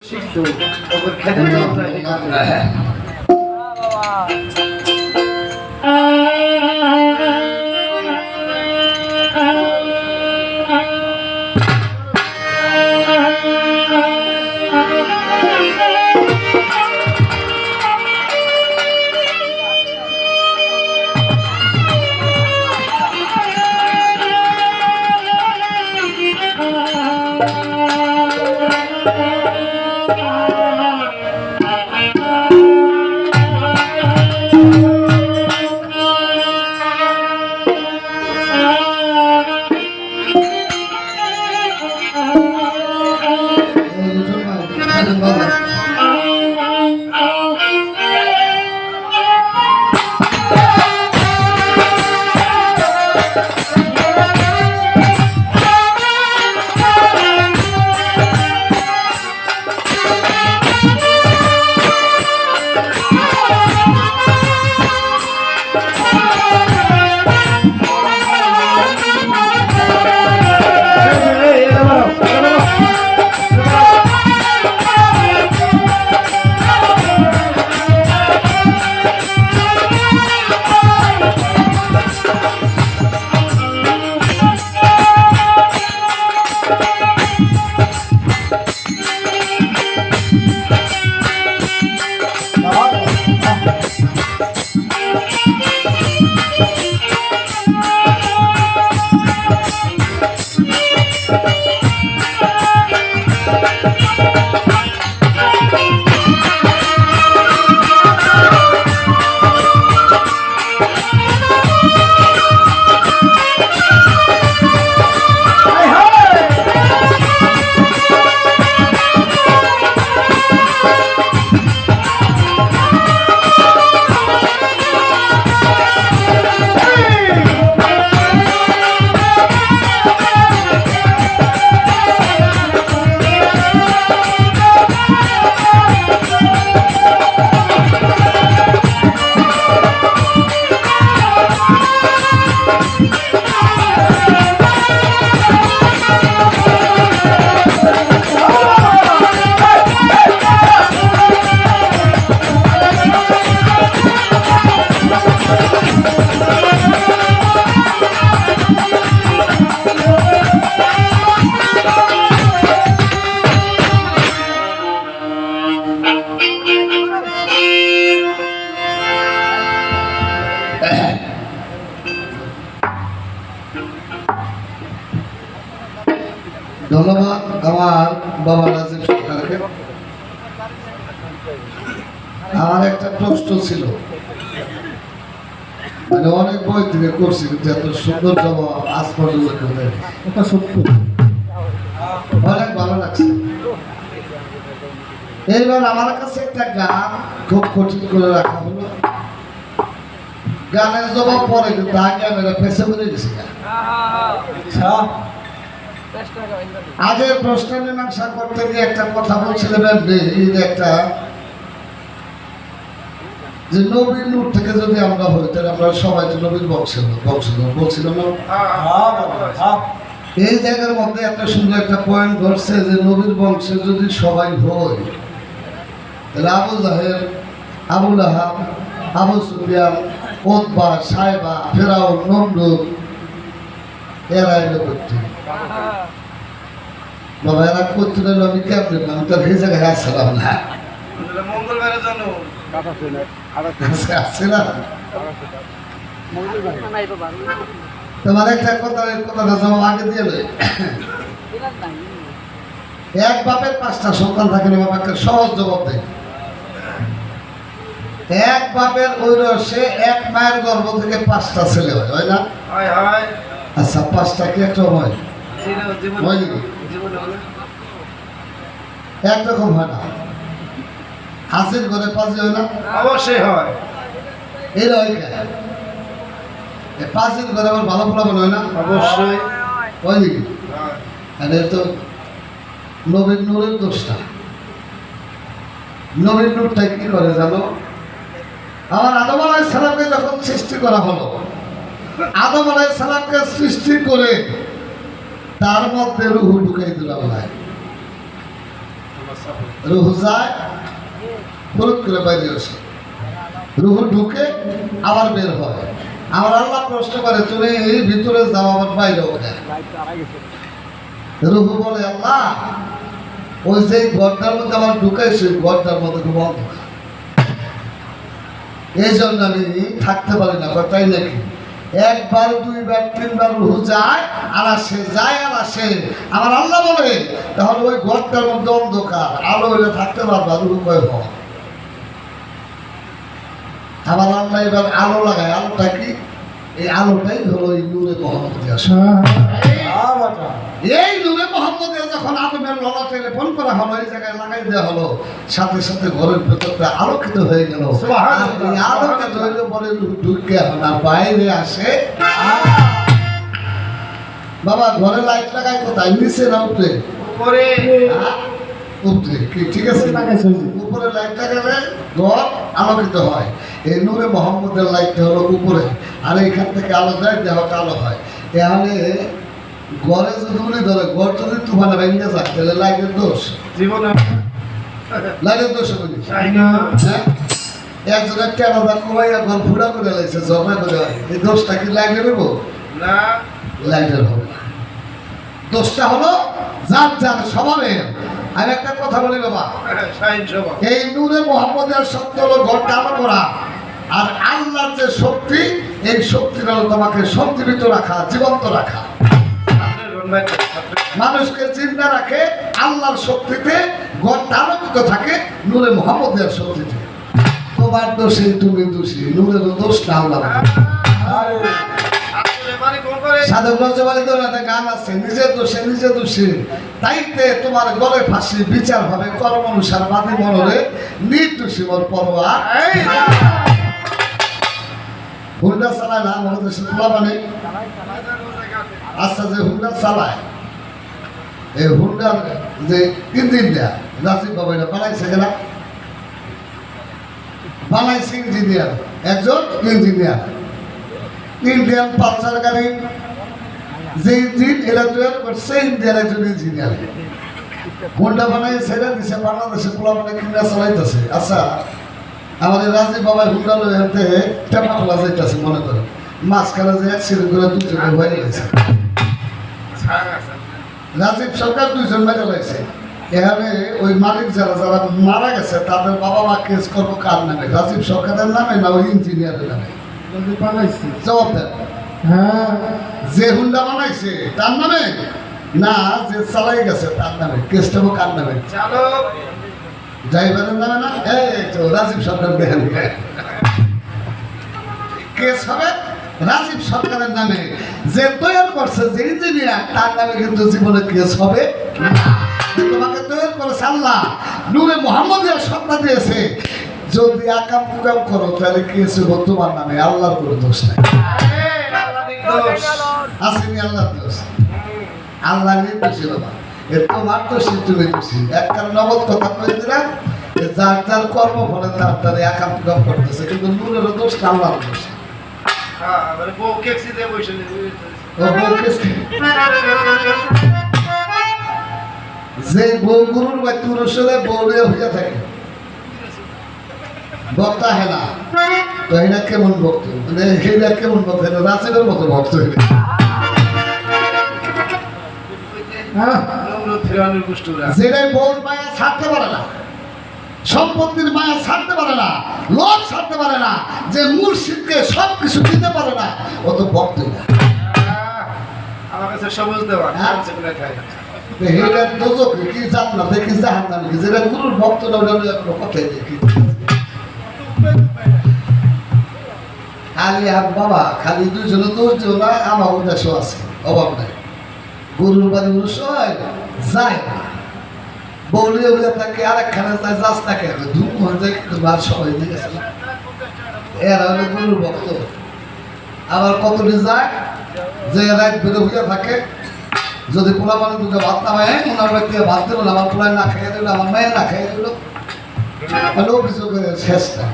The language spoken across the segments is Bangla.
শিখছো ওকে খেতে দাও ধন্যবাদ আমার বাবা রাজীব সরকারকে। আমার একটা প্রশ্ন ছিল, মানে অনেক বই থেকে করছি কিন্তু এত সুন্দর জবাব আজ পর্যন্ত কেউ দেয়নি। এটা সত্য, অনেক ভালো লাগছে। এইবার আমার কাছে একটা গান খুব কঠিন করে রাখা হলো, গানের জবাব পরে কিন্তু আগে আমি ফেসে বলে গেছি। আগের প্রশ্ন মীমাংসা করতে গিয়ে একটা কথা বলছিলেন একটা, যে নবীর নূর থেকে যদি আমরা হই তাহলে আমরা সবাই তো নবীর বংশধর বলছিলাম না? এই জায়গার মধ্যে একটা সুন্দর একটা পয়েন্ট ঘটছে যে নবীর বংশে যদি সবাই হই তাহলে আবু জাহেল, আবুল আহাব, আবু সুফিয়ান, উতবা, সাইবা, ফেরাউন, নমরুদ এরা এলো করতে। বাবা এরা করতে রইল, আমি কেমন আমি তো এই জায়গায় আসলাম না। তোমার একটা কথাটা জবাব আগে দিয়ে এক বাপের 5টা সন্তান থাকে, বাবাকে সহজ জবাব দেয়। এক বাপের ঐরসে এক মায়ের গর্ভ থেকে 5টা ছেলে হয়, হয় না? আচ্ছা 5টা কি একটা হয়? একরকম হয় না। হাসির ঘরে 5 হয় না? অবশ্যই হয়। এর হয় কেন? 5 ঘরে আবার ভালো ফলাফল হয় না? অবশ্যই হয় নাকি? আর এর তো নবীর নূরের দোষটা। নবীর নূরটা কি করে জানো? আমার আদম আলাইহিস সালামকে যখন সৃষ্টি করা হলো, আদম আলাইহিস সালামকে সৃষ্টি করে তার মধ্যে রূহ ঢুকাই দিল আল্লাহ। রুহ যায় হলুদ করে বাইরে আসে, রুহ ঢুকে আবার বের হয়। আমার আল্লাহ প্রশ্ন করে তুমি ভিতরে যাও আবার বাইরে ওঠে। রুহ বলে আল্লাহ ওই যে ঘরটার মধ্যে আমার ঢুকাইছে ঘরটার মধ্যে খুব অন্ধকার, এই জন্য আমি থাকতে পারি না। তাই নাকি? একবার দুইবার তিনবার রুহ যায় আর আসে, যায় আর আসে। আমার আল্লাহ বলে তাহলে ওই ঘরটার মধ্যে অন্ধকার, আলো হইলে থাকতে পারবা, রুহ কয় হ। আমার আল্লাহ এবার আলো লাগায়। আলোটা কি? এই আলোটাই হলো এই নূরে মোহাম্মদিয়া। এই নূরে মোহাম্মদিয়া যখন আদমের ললাটে লেপন করা হলো, এই জায়গায় লাগাই দেওয়া হলো, সাথে সাথে ঘরের ভেতরটা আলোকিত হয়ে গেল। আলোকিত হইলে পরে ঢুকে এখন আর বাইরে আসে। বাবা ঘরে লাইট লাগায় কোথায়? নিচে না উপরে? উপরে। ঠিক আছে, উপরে লাইট লাগালে ঘর আলোকিত হয়। এই নূরে মোহাম্মদের লাইটটা হলো উপরে, আর এইখান থেকে আলো দেয়, দেহটা আলো হয়। তাহলে ঘরে যদি উনি ধরে, ঘর যদি তুফানে ভেঙে যায় তাহলে লাইটের দোষ, জীবনে লাইটের দোষ বলি। হ্যাঁ, একজনের টেরাদা কমাইয়া ঘর ফুড়া করে লাগছে, জমা করে, এই দোষটা কি লাইটের হইব না? লাইটের হবে না। দোষটা হলো যার যার স্বভাবের। আর একটা কথা বলি বাবা, এই নূরে মোহাম্মদের সত্য হলো ঘরটা আলো করা, আর আল্লাহর যে শক্তি, এই শক্তিটা হলো তোমাকে সঞ্জীবিত রাখা, জীবন্ত রাখা, মানুষকে চিন্তা রাখে। আল্লাহর শক্তিতে ঘরটা আলোকিত থাকে, নূরে মোহাম্মদের শক্তিতে। তোমার দোষে তুমি দোষী, নূরের দোষ না আল্লাহ। সাধক রজবাড়িতে একটা গান আছে, নিজের দোষে নিজে দোষী, তাইতে তোমার গলে ফাঁসি, বিচার হবে কর্ম অনুসার, বাদী মনরে নির্দোষী মোর পরোয়া। হুন্ডা চালায় না আমাদের দেশে মানে আচ্ছা, যে হুন্ডা চালায়, এই হুন্ডার যে ইঞ্জিনটা রাজীব বাবা এটা বানাইছে কিনা? বানাইছে ইঞ্জিনিয়ার, একজন ইঞ্জিনিয়ার। ইন্ডিয়ান পালসার গাড়ি যে ইঞ্জিন এরা তৈরি করছে ইন্ডিয়ার একজন ইঞ্জিনিয়ার। হুন্ডা বানাই ছেড়ে দিছে, বাংলাদেশে পোলা মানে কিনা চালাইতেছে। আচ্ছা, আমাদের রাজীব বাবা হুন্ডা লই হাতে টেপা খোলা যাইতেছে, মনে করে মাঝখানে যে অ্যাক্সিডেন্ট করে দুজনে হয়ে গেছে। রাজীব সরকার দুইজন মেরে লাগছে। এখানে ওই মালিক যারা যারা মারা গেছে তাদের বাবা মা কেস করবো কার নামে? রাজীব সরকারের নামে না ওই ইঞ্জিনিয়ারের নামে? জবাব দেন। হ্যাঁ, যে হুন্ডা বানাইছে তার নামে না যে চালাই গেছে তার নামে? কেসটা কার নামে? ড্রাইভারের নামে না? এই তো রাজীব সরকার দেখেন, কেস হবে রাজীব সরকারের নামে। যে তৈরি করছে, যে ইঞ্জিনিয়ার, তার নামে কিন্তু জীবনে কেস হবে না। তোমাকে তৈরি করেছে আল্লাহ, নূরে মোহাম্মদের সত্তা দিয়েছে। যদি আকাম কুকাম করো তাহলে কেস হবে তোমার নামে, আল্লাহর কোনো দোষ নাই। আসেনি আল্লাহর দোষ? আল্লাহ নির্দোষী বাবা, তোমার দোষী, তুমি দোষী। একটা নগদ কথা কয়ে দিলাম, যার যার কর্মফলে তার তারা আকাম কুকাম করতেছে, কিন্তু নূরেরও দোষ না, আল্লাহর দোষ। যে বউ গুরুর বা তুরসলে বউরে হইয়া থাকে, বক্তা হয় না, তো এটা কেমন ভক্ত? মানে এটা কেমন ভক্ত? রাসেলের মতো ভক্ত হইলে যেটাই বউর মায়া ছাড়তে পারে না, সম্পত্তির মায়া ছাড়তে পারে না, লোভ ছাড়তে পারে না, যে মুর্শিদকে সব কিছু দিতে পারে না, ও তো ভক্তই না। আমার কাছে সবুজ দেওয়া এটা দোজক কি জান না, দেখি জাহান নামে কি, যেটা গুরুর ভক্ত না ওটা কোনো কথাই দেখি। খালি বাবা খালি দুইজনে দোষ দিও না, আমার উদ্দেশ্য আছে, অভাব নাই। গরুর বাড়ি উরুষ হয় যায় না, বৌলিও বলে থাকে, আরেকখানে যায় যাস থাকে, ধুম হয়ে যায়, কিন্তু আর সবাই দিয়ে গেছে না। এরা হলো গরুর ভক্ত। আবার কতটি যায় যে রাত বেরো হইয়া থাকে, যদি পোলা মানে দুটো ভাত না হয়, ওনার বাড়িতে ভাত দিল না, আমার পোলায় না খাইয়ে দিল, আমার মেয়ে না খাইয়ে দিল, মানে অভিযোগের শেষ নাই।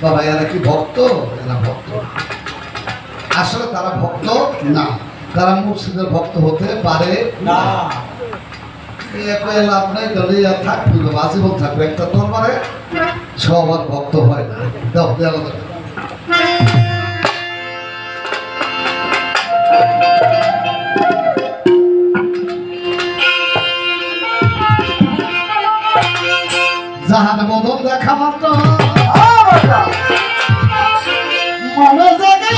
বাবা এরা কি ভক্ত? এরা ভক্ত আসলে তারা ভক্ত না, তারা মুর্শিদের ভক্ত হতে পারে না। লাভ নাই তাহলে থাকবি না আজীবন থাকবে একটা দরবারে সবার ভক্ত হয় না দাও আলাদা জাহান বদল দেখা মাত্র মনে জাগে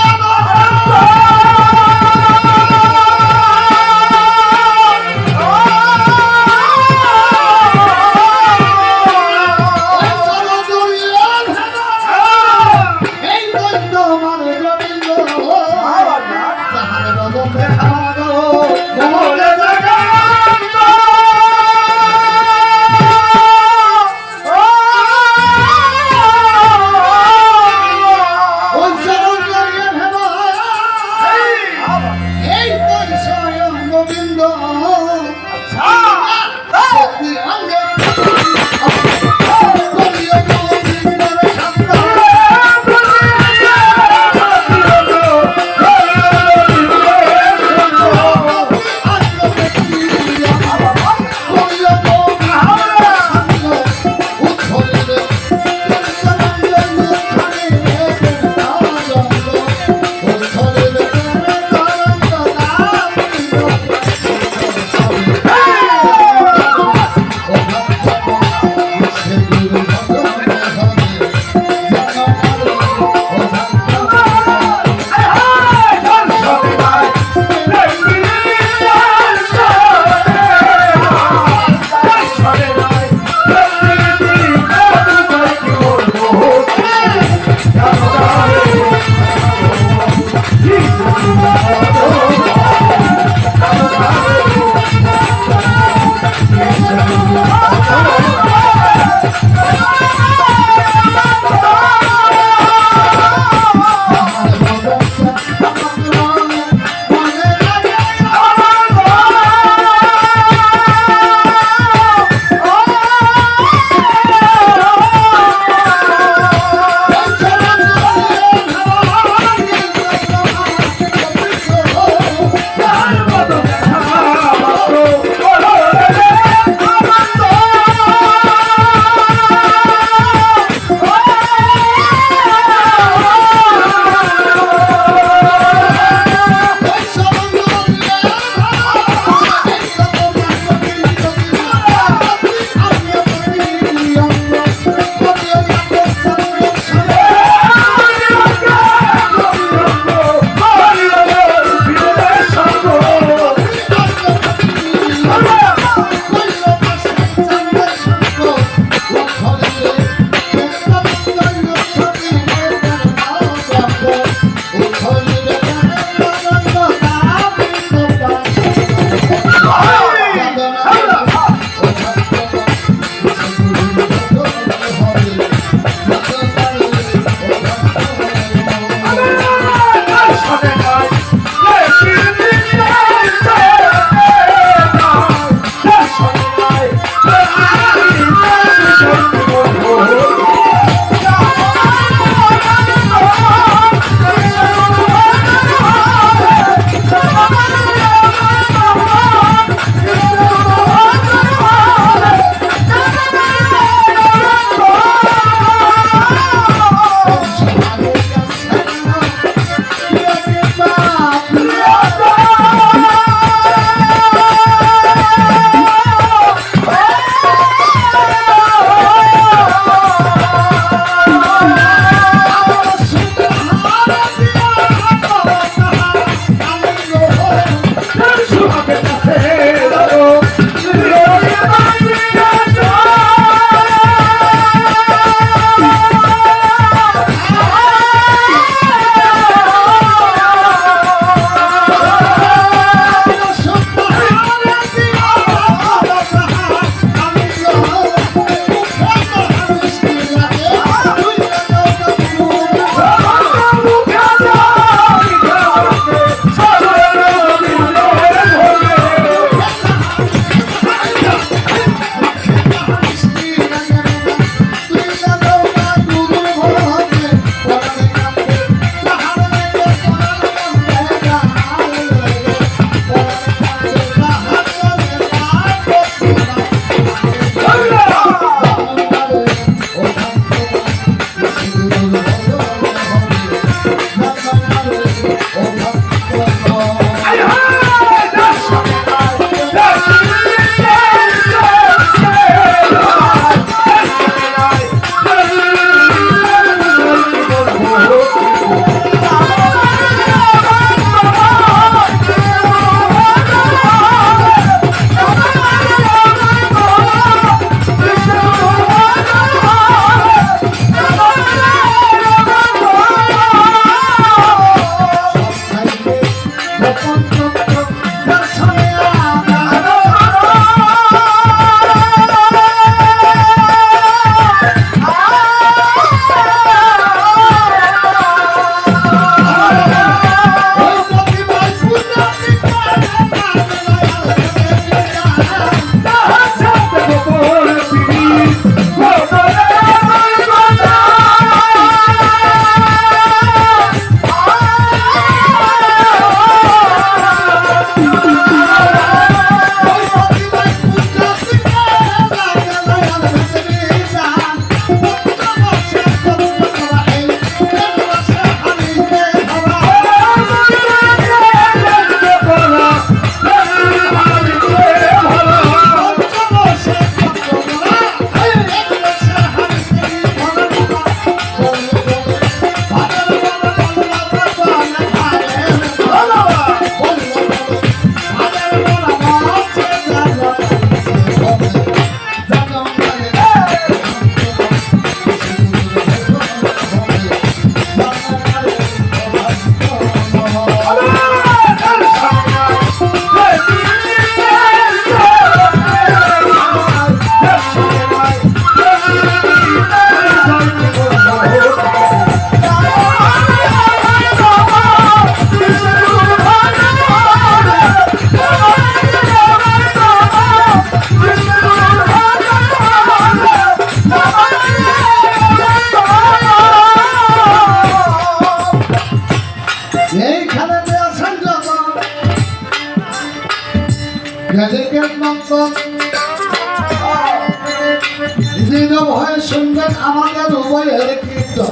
নীরব হয়ে শুনবেন আমাদের উভয়ের কীর্তন।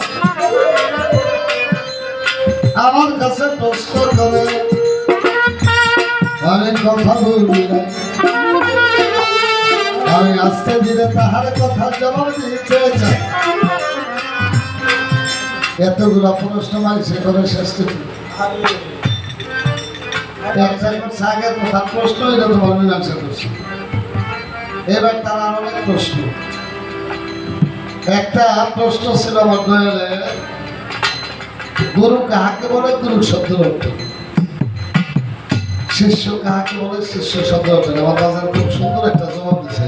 আমার কাছে প্রশ্ন করে আমি কথা বলবি না, আমি আস্তে ধীরে তাহার কথা জবাব দিতে চাই। এতগুলো প্রশ্ন মানুষে করে শেষ আগের কথা প্রশ্ন এটা তোমার মীমাংসা করছে। এবার তার আর অনেক প্রশ্ন। একটা প্রশ্ন ছিল আমার দয়ালে, গুরু কাহাকে বলে? গুরু শব্দের অর্থ। শিষ্য কাহাকে বলে? শিষ্য শব্দের অর্থ। আমার বাজার খুব সুন্দর একটা জবাব দিছে।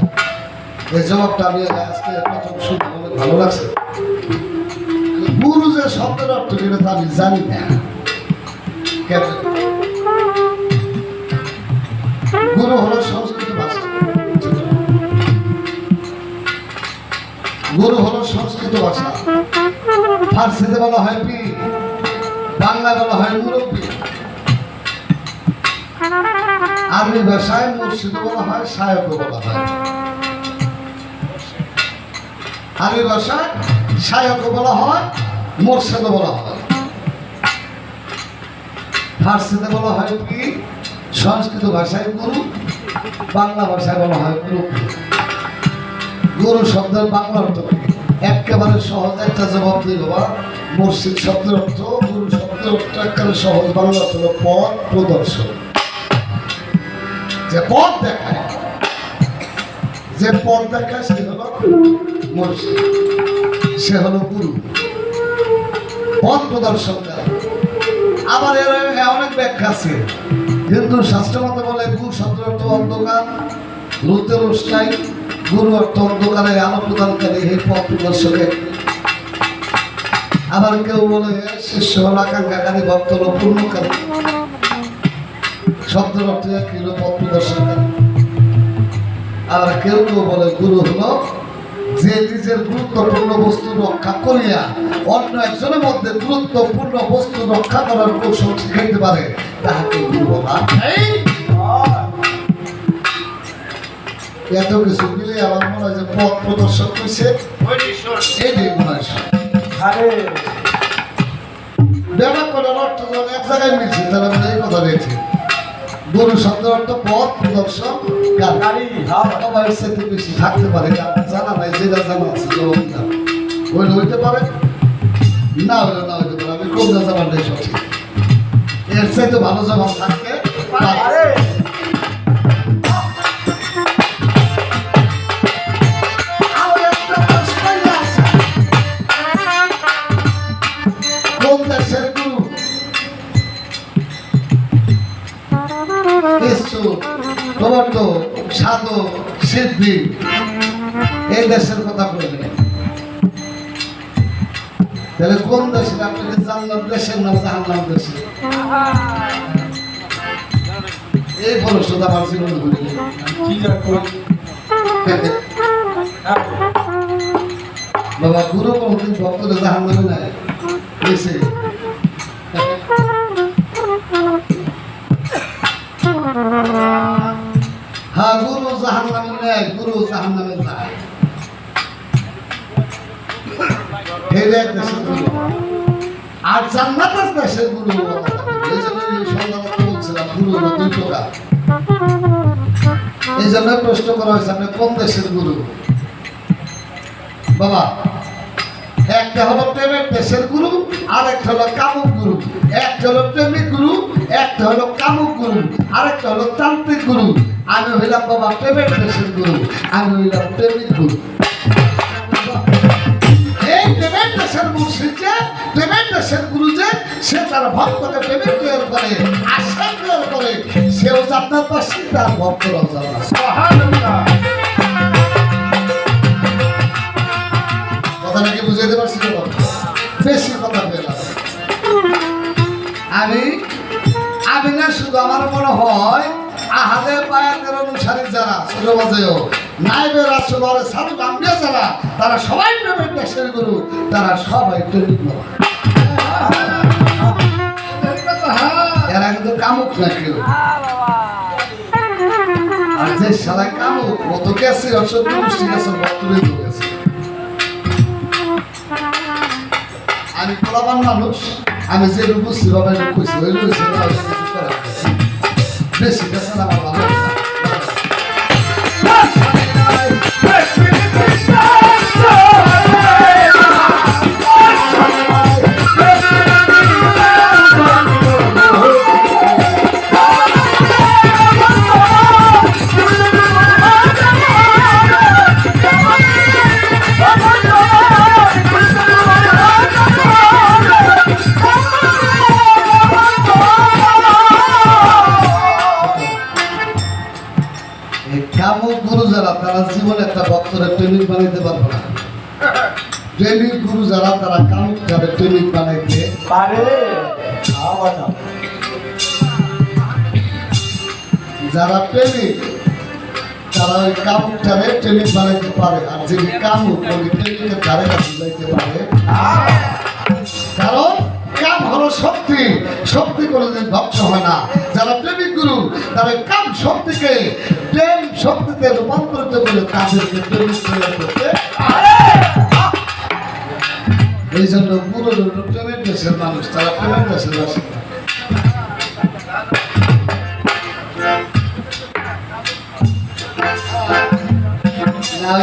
এই জবাবটা আমি আজকে প্রথম শুনতে অনেক ভালো লাগছে। গুরু যে শব্দের অর্থ যেটা তা আমি জানি না। গুরু হলো সংস্কৃত ভাষা, গুরু হলো সংস্কৃত ভাষা। ফার্সিতে বলা হয় পীর, বাংলা বলা হয় মুরব্বী, আরবি ভাষায় মুর্শিদ বলা হয়, শায়ক বলা হয়। আরবি ভাষায় শায়ক বলা হয়, মুর্শিদ বলা হয়। ফার্সিতে বলা হয় পীর, সংস্কৃত ভাষায় গুরু, বাংলা ভাষায় বলা হয় মুরব্বী। গুরু শব্দের বাংলা অর্থ একেবারে সহজ একটা জবাব দিল বা মুর্শিদ শব্দের অর্থ, গুরু শব্দের অর্থ একেবারে সহজ বাংলা অর্থ হলো পথ প্রদর্শন। যে পথ দেখায়, যে পথ দেখায় সে হলো মুর্শিদ, সে হলো গুরু, পথ প্রদর্শন করে। আবার এর অনেক ব্যাখ্যা আছে। হিন্দু শাস্ত্র মতে বলে গুরু শব্দের অর্থ অন্ধকার, রুদ্রের উষ্ণায়, গুরু অর্থ অন্ধকারে আলো প্রদানকারী, এই পথ প্রদর্শকে। আবার কেউ বলে শিষ্য হল আকাঙ্ক্ষাকারী, ভক্ত হল পূর্ণকারী, শব্দের অর্থ একই হল পথ প্রদর্শনকারী। আবার কেউ কেউ বলে গুরু হলো যে নিজের গুরুত্বপূর্ণ বস্তু রক্ষা করিয়া অন্য একজনের মধ্যে গুরুত্বপূর্ণ বস্তু রক্ষা করার কৌশল শিখাইতে পারে, তাহাকে গুরু বলা। এত কিছু মিলে আমার মনে হয় যে পথ প্রদর্শন করছে এইটাই মনে হয়। ব্যাপার করার অর্থ যখন এক জায়গায় মিলছে তারা এই কথা রয়েছে। গুরু শব্দের অর্থ পথ প্রদর্শন বেশি থাকতে পারে, জানা নাই, যেটা জানা আছে হইলে হইতে পারে, না হইলে না হইতে পারে। আমি কোন জামানটাই সঠিক, এর চাইতে ভালো জবাব থাকতে পারে। সাধক সিদ্ধি এই দেশের কথা বললেন, তাহলে কোন দেশের? আপনাকে জানলাম দেশের নাম জানলাম দেশে। এই ভরসা আমার জীবন বাবা গুরু কোনদিন ভক্তদের জাহান নামে নাই দেশে। হ্যাঁ, গুরু জাহান নামে নেয়, গুরু জাহান নামে যায়। আর জান্নাতের দেশের গুরু বলছিলাম, গুরু হলো দুই প্রকার। এই জন্য প্রশ্ন করা হয়েছে আপনি কোন দেশের গুরু? বাবা, একটা হলো প্রেমের দেশের গুরু, আর একটা হলো কামুক গুরু। একটা হলো প্রেমিক গুরু, একটা হলো কামুক গুরু, আর একটা হলো তান্ত্রিক গুরু। আমি হইলাম বাবা প্রেমের দেশের গুরু, আমি হইলাম প্রেমিক গুরু। এই প্রেমের দেশের মুর্শিদ যে, প্রেমের দেশের গুরু যে, সে তার ভক্তকে প্রেমের তৈরি করে, আশা তৈরি করে, সেও জান্নাত পাচ্ছে, তার ভক্তরাও জান্নাত। কথাটাকে বুঝাইতে পারছি না? বেশি কথা পেলাম আমি না। শুধু আমার মনে হয় আহাদে বায়াতের অনুসারী যারা ছোট বাজেও নাইবে রাসূল আর সাধু আম্বিয়া যারা, তারা সবাই প্রেমের দেশের গুরু, তারা সবাই প্রেমিক বাবা। এরা কিন্তু কামুক না কেউ। আর যে সারা কামুক ও তো গেছে অসত্য গোষ্ঠী গেছে, বর্তমানে গেছে। মানুষ আমি যে বুঝছি বাবা কইছি ওই রয়েছে বেশি গেছে না আমার ভালো গুরু যারা তারা জীবনে একটা ভক্তরের প্রেমিক বানাইতে পারবে না। প্রেমিক গুরু যারা তারা কামুক যাবে প্রেমিক বানাইতে পারে। যারা প্রেমিক তারা ওই কামুকটারে প্রেমিক বানাইতে পারে, আর যিনি কামুক ওই প্রেমিকের ধারে কাছে যাইতে পারে। কারণ কাম হলো শক্তি, শক্তি কোনোদিন ধ্বংস হয় না। যারা প্রেমিক গুরু তারা কাম শক্তিকে প্রেম শক্তিতে রূপান্তরিত করে তাদেরকে প্রেমিক করতে। এই জন্য গুরু প্রেমের দেশের মানুষ, তারা প্রেমের দেশের বাসিন্দা।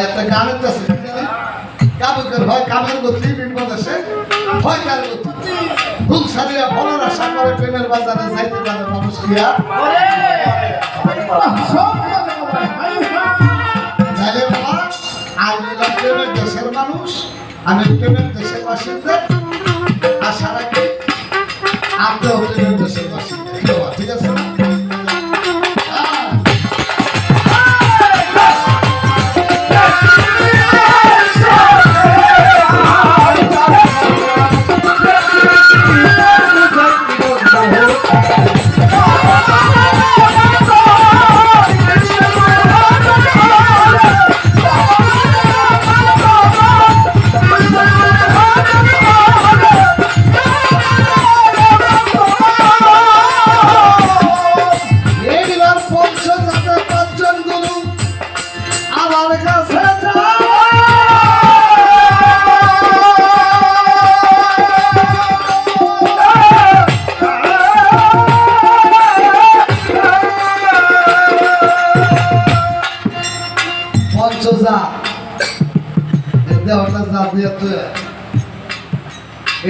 একটা গানের আছে কাবুকের হয় কামের গতি বিপদেশে হয় কার গতি ভুল সারিয়া ফলের আশা করে প্রেমের বাজারে যাইতে পারে মানুষ কিয়া আমি প্রেমের দেশের মানুষ, আমি প্রেমের দেশের বাসিন্দা। আশা রাখি আপনিও প্রেমের দেশের বাসিন্দা, ঠিক আছে না?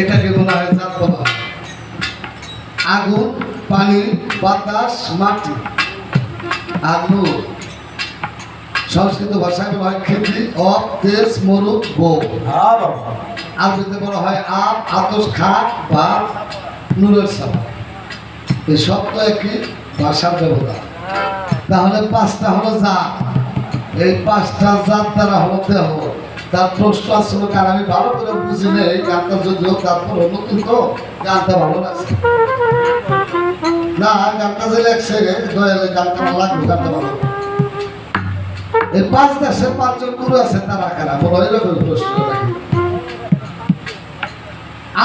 এটাকে বলা হয় জাত বলা। আগুন, পানি, বাতাস, মাটি, আগুন সংস্কৃত ভাষায় বলা হয় খেতি, অপ, তেজ, মরুদ, বউ। আরবিতে বলা হয় আপ, আতস, খাক, ভাত, নুরের সাবা। এই সব তো একই ভাষার ব্যবহার। তাহলে পাঁচটা হলো জাত। এই পাঁচটা জাত দ্বারা হলো দেহ। তার প্রশ্ন আসলে কারণ আমি ভালো করে বুঝি না এই গানটা যদিও, তারপর নতুন তো গানটা ভালো লাগছে না। গানটা যে লেখছে দয়ালে গানটা ভালো লাগবে, গানটা ভালো। এই পাঁচ দেশের পাঁচজন গুরু আছে, তারা কারা বলো এরকম প্রশ্ন রাখি।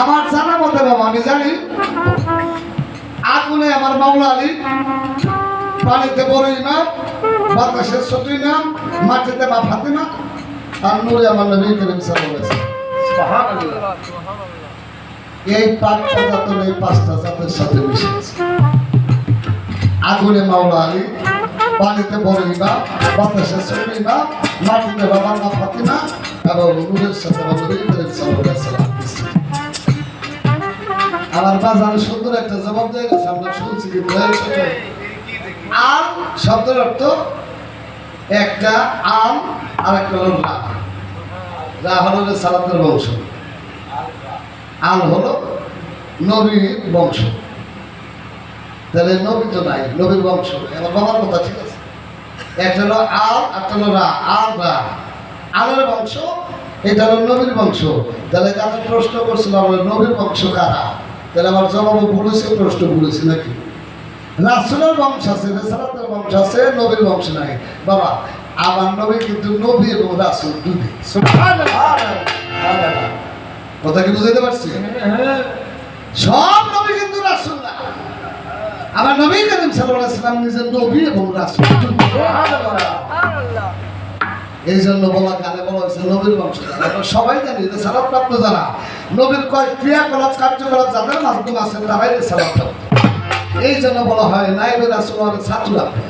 আমার জানা মতে বাবা আমি জানি আগুনে আমার মাওলা আলী, পানিতে বড় ইমাম, বাতাসে ছোট ইমাম, মাটিতে মা ফাতেমা, আর নূরে আমার নবী করিম সাল্লাল্লাহু আলাইহি ওয়াসাল্লাম। এই পাঁচটা জাত এই পাঁচটা জাতের সাথে মিশে আছে। আগুনে মাওলা আলী, পানিতে বড় ইমাম, বাতাসে ছোট ইমাম, মাটিতে বাবার মা ফাতেমা এবং নূরের সাথে আমার নবী করিম সাল্লাল্লাহু আলাইহি ওয়াসাল্লাম। আমার বাজারে সুন্দর একটা জবাব দিয়ে গেছে, আমরা শুনছি কিন্তু আম শব্দের অর্থ একটা আম আর একটা হলো রা। রা হলো সালাতের বংশ, আল হলো নবীর বংশ। তাহলে নবী তো নাই, নবীর বংশ আমার বাবার কথা ঠিক আছে। একটা হলো আল, একটা হলো রা। আল রা, আলের বংশ, এটা হলো নবীর বংশ। তাহলে কাকে প্রশ্ন করছিলাম নবীর বংশ কারা? তাহলে আমার জবাবও বলেছে, প্রশ্ন বলেছি নাকি? রাসূলের বংশ আছে, রিসালাতের বংশ আছে, নবীর বংশ নাই। বাবা আমার নবী কিন্তু নবী এবং রাসূল দুই। কথা কি বুঝাইতে পারছি? সব নবী কিন্তু রাসূল না। আমার নবী করিম সাল্লাল্লাহু আলাইহি ওয়াসাল্লাম নিজের নবী এবং রাসূল। এই জন্য বলা গানে বলা হয়েছে নবীর বংশ। আমরা সবাই জানি রিসালাত প্রাপ্ত যারা, নবীর কয় ক্রিয়াকলাপ কার্যকলাপ যাদের মাধ্যম আছে তারাই রেসালাত প্রাপ্ত। এই জন্য বলা হয় নাইবে রাসূলের ছাত্র আপনি।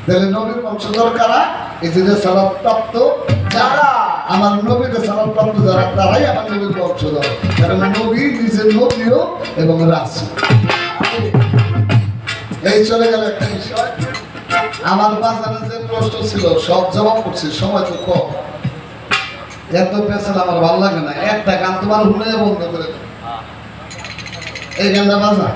তাহলে নবীর বংশধর কারা? এই যে রেসালাত প্রাপ্ত যারা, আমার নবীর রেসালাত প্রাপ্ত যারা, তারাই আমার নবীর বংশধর। কারণ নবী নিজের নবীও এবং রাসূল। এই চলে গেল একটা বিষয়। আমার বাজারে যে প্রশ্ন ছিল সব জবাব করছি, সময় তো কম, এত পেছাল আমার ভালো লাগে না। একটা গান তোমার শুনে বন্ধ করে দেব, এই গানটা বাজা।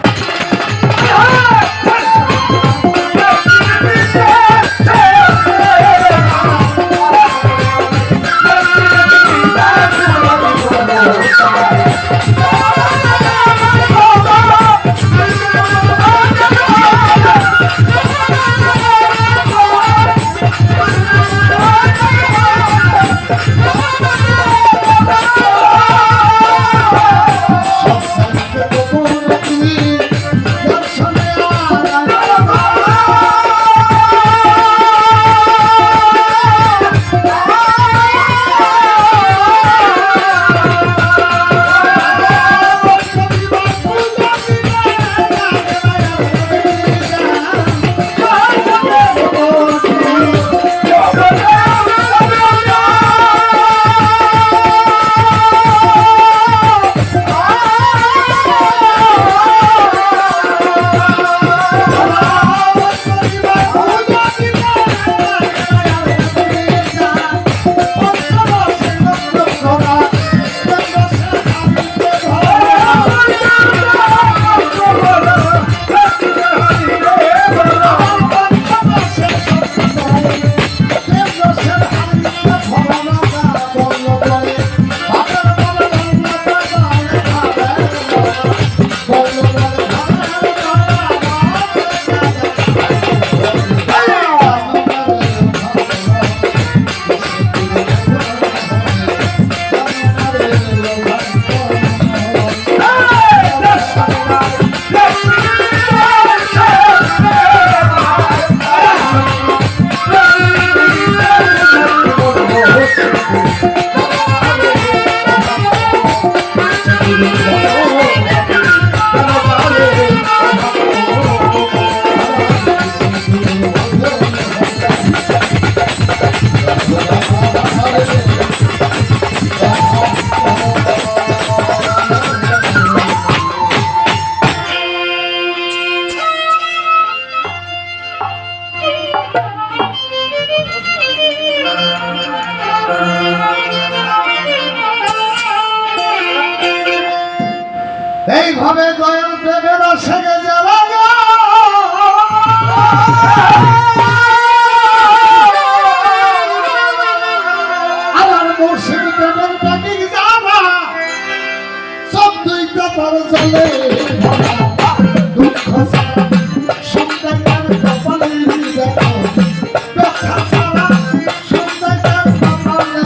এইভাবে দয়াল প্রেমের আশাকে যারা আমার মুর্শিদ প্রেমের প্রেমিক যারা সব দুইটা তার চলে দুঃখ ছাড়া সুন্দর কপালে দেখো ব্যথা ছাড়া সুন্দর কপালে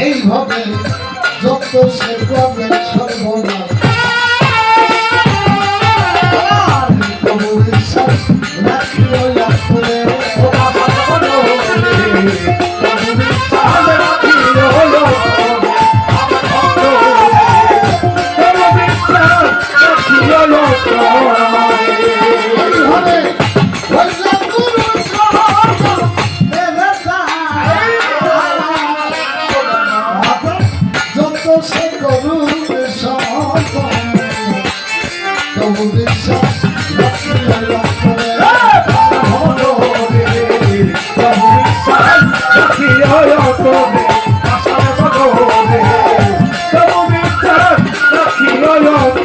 এইভাবে যত সে করবে সর্বনাশ বিশ্বাস রাখিও আসলে করে আশার বদলে তবু বিশ্বাস রাখিও অন্তরে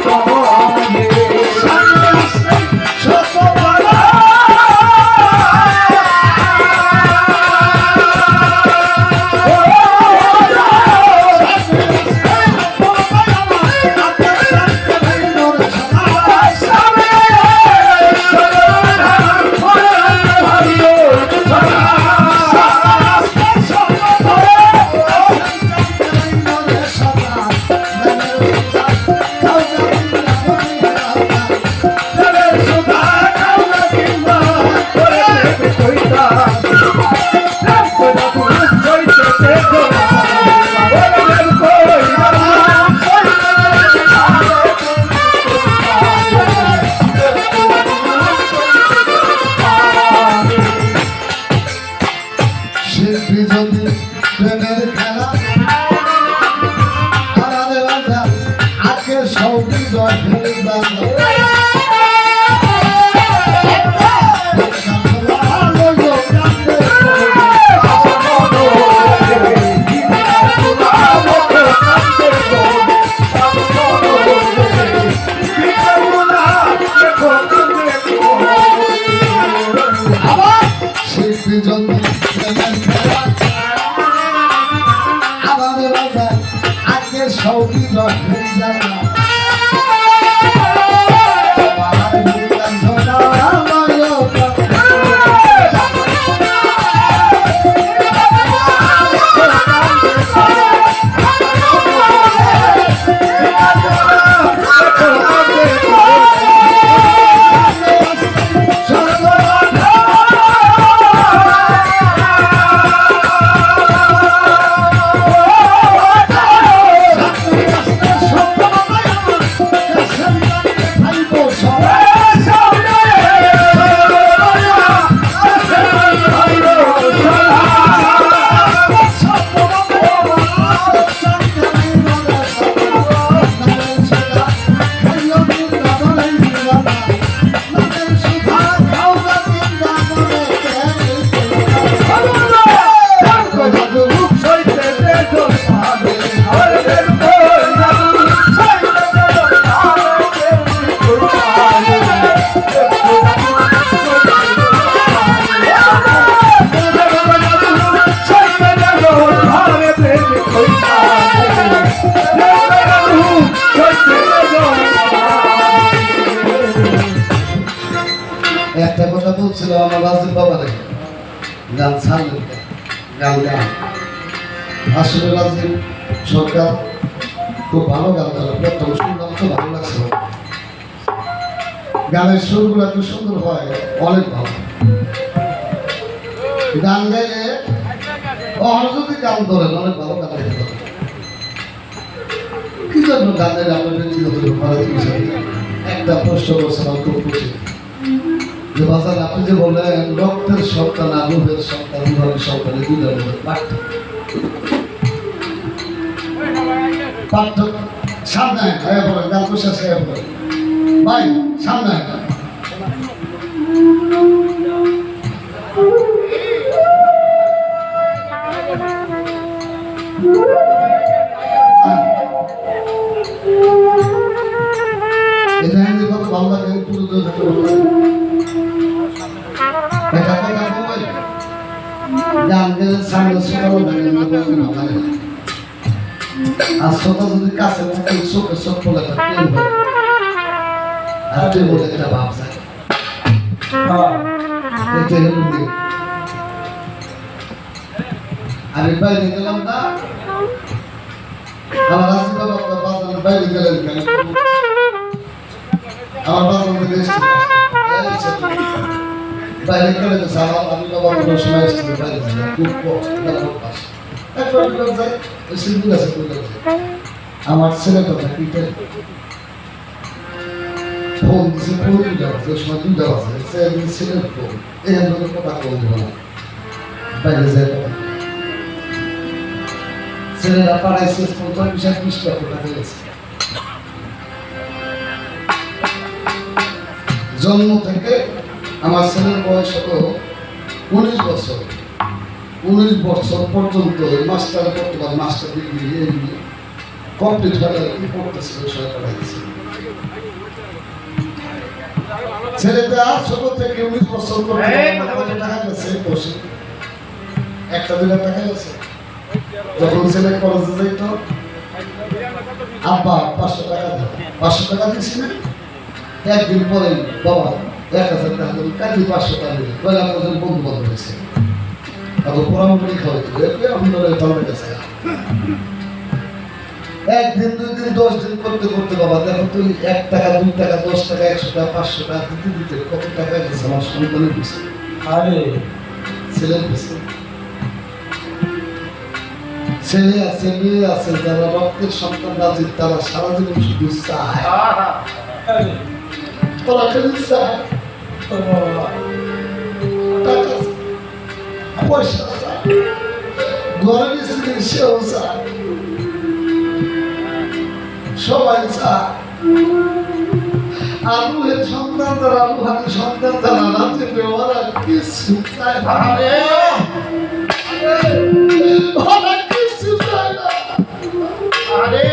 একটা কথা বলছিল আমার রাজীব বাবারে গান ছাড়লেন গান গান আসলে রাজীব সরকার খুব ভালো গান করে প্রথম শুনলাম তো ভালো লাগছে গানের সুরগুলো এত সুন্দর হয় অনেক ভালো গান গাইলে যদি গান ধরেন অনেক ভালো গান গাইতে পারে কি জন্য গানের আপনার ব্যক্তিগত একটা প্রশ্ন করছিলাম খুব খুশি যে বাজার আপনি যে বললেন রক্তের সন্তান আগুনের সন্তান বিভাগের সন্তান এই দুইটার মধ্যে পার্থক্য সামনে বলেন গান তো শেষ হয়ে বলেন ভাই সামনে এটা হিন্দি কত ভালো লাগে তুলে ধরে থাকতে বলবেন এটা কথা বলবেন গান গেলে সামনে শোনাবো ভালো লাগে আর শ্রোতা যদি কাছে থাকে চোখে চোখ পড়ে থাকে আর তুই বলে একটা ভাব যায় আমি বাইরে গেলাম না আমার রাজীব বাবা বাজারের বাইরে গেলেন কেন আমার বাজার থেকে এসেছিল বাইরে গেলে তো আমার আমি বাবা কোনো সময় এসেছিল বাইরে ছিলাম খুব কষ্ট পাশে একবার যায় সিন্ধু গাছে আমার ছেলেটা ক্রিকেট ফোন দিচ্ছে ফোন দুটা আছে সময় দুটা আছে ছেলের ফোন এখান থেকে কথা বলতে পারে বাইরে যায় ছেলেরা পাড়ায় শেষ পর্যন্ত 20 লক্ষ টাকা গেছে জন্ম থেকে আমার ছেলের বয়স হলো 19 বছর 19 বছর পর্যন্ত মাস্টার বর্তমান মাস্টার ডিগ্রি কমপ্লিট হয়ে গেল, কি পড়তেছিল সরকার দিচ্ছে। ছেলেটা ছোট থেকে 19 বছর পর্যন্ত কত টাকা গেছে বসে 1-2 লাখ টাকা গেছে। যখন ছেলে কলেজে যাইতো আব্বা 500 টাকা দাও, 500 টাকা দিছি না, একদিন পরে বাবা 1000 টাকা দিল, কাজে 500 টাকা দিল, বলে আপনাদের বন্ধু বান্ধব হয়েছে তারপর পরামর্শ খাওয়াইতো আপনারা তাদের কাছে একদিন 2 দিন 10 দিন করতে করতে বাবা দেখো তুই 1 টাকা 2 টাকা 10 টাকা 100 টাকা 500 টাকা দিতে দিতে কত টাকা গেছে আমার সন্তানের পিছনে, আরে ছেলের পিছনে। ছেলে আছে মেয়ে আছে যারা রক্তের সন্তান রাজি, তারা সারা জীবন শুধু চায়, তোরা খালি চায় টাকা পয়সা চায়, ঘরের স্ত্রী সেও চায়, সবাই চায়। আলুহের সন্তান তারা আলুহানের সন্তান তারা রাজি, ওরা কিছু চায় না, ওরা কিছু চায় না। আরে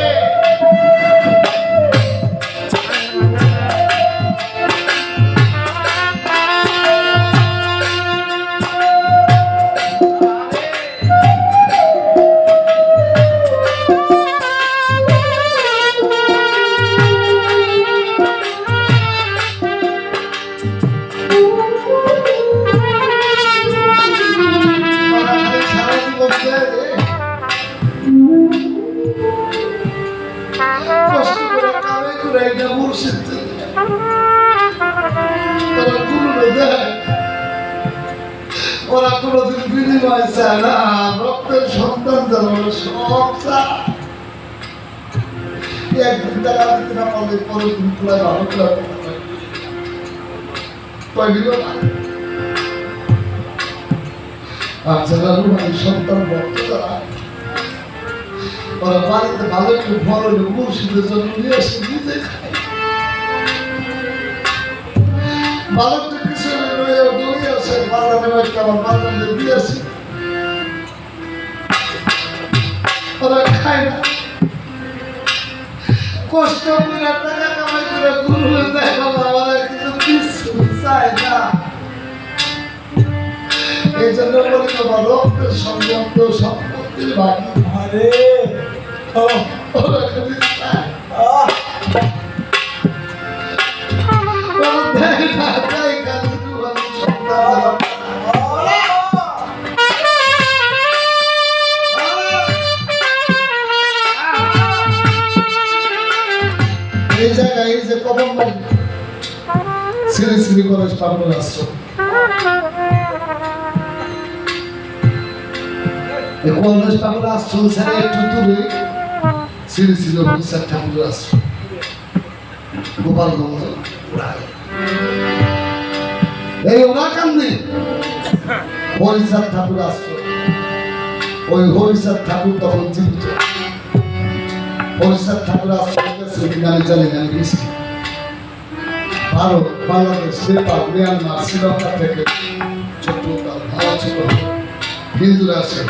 ওরা কোনোদিন বিনিময় চায় না, রক্তের সন্তান যারা সব চায়। একদিন টাকা দিতে না পারলে পরের দিন খোলায় ভালো আর যারা রুহানি সন্তান ভক্ত তারা ওরা বাড়িতে ভালো একটু ফল হলে মুর্শিদের জন্য নিয়ে আসে নিজে খায়, ভালো একটু কিছু দৌড়ে আসে বাজারে আমার বাজারে দিয়ে আসে, ওরা খায় না। কষ্ট করে টাকা কামাই করে গুরু হয়ে যায় বাবা, ওরা কিন্তু কিছু চায় না। এই জন্য বলি বাবা রক্তের সম্বন্ধ সম্পত্তির বাকি, আরে ওরা খালি চায়, ওরা দেয় না, দেয় খালি রুহানি সন্তান। এই জায়গায় এই যে কবর বাড়ি শ্রী শ্রী কলেজ পাগল আশ্রম, এই কলেজ পাগল আশ্রম ছেড়ে একটু দূরে শ্রী শ্রী হরিচাঁদ ঠাকুরের আশ্রম, গোপালগঞ্জ এই ওরাকান্দি হরিচাঁদ ঠাকুর আশ্রম। ওই হরিচাঁদ ঠাকুর তখন জীবিত, হরিচাঁদ ঠাকুর আশ্রম আমি জানি না, আমি গেছি ভারত, বাংলাদেশ, নেপাল, মিয়ানমার, শ্রীলঙ্কা থেকে ছোট ভালো ছোট হিন্দুরা আসে,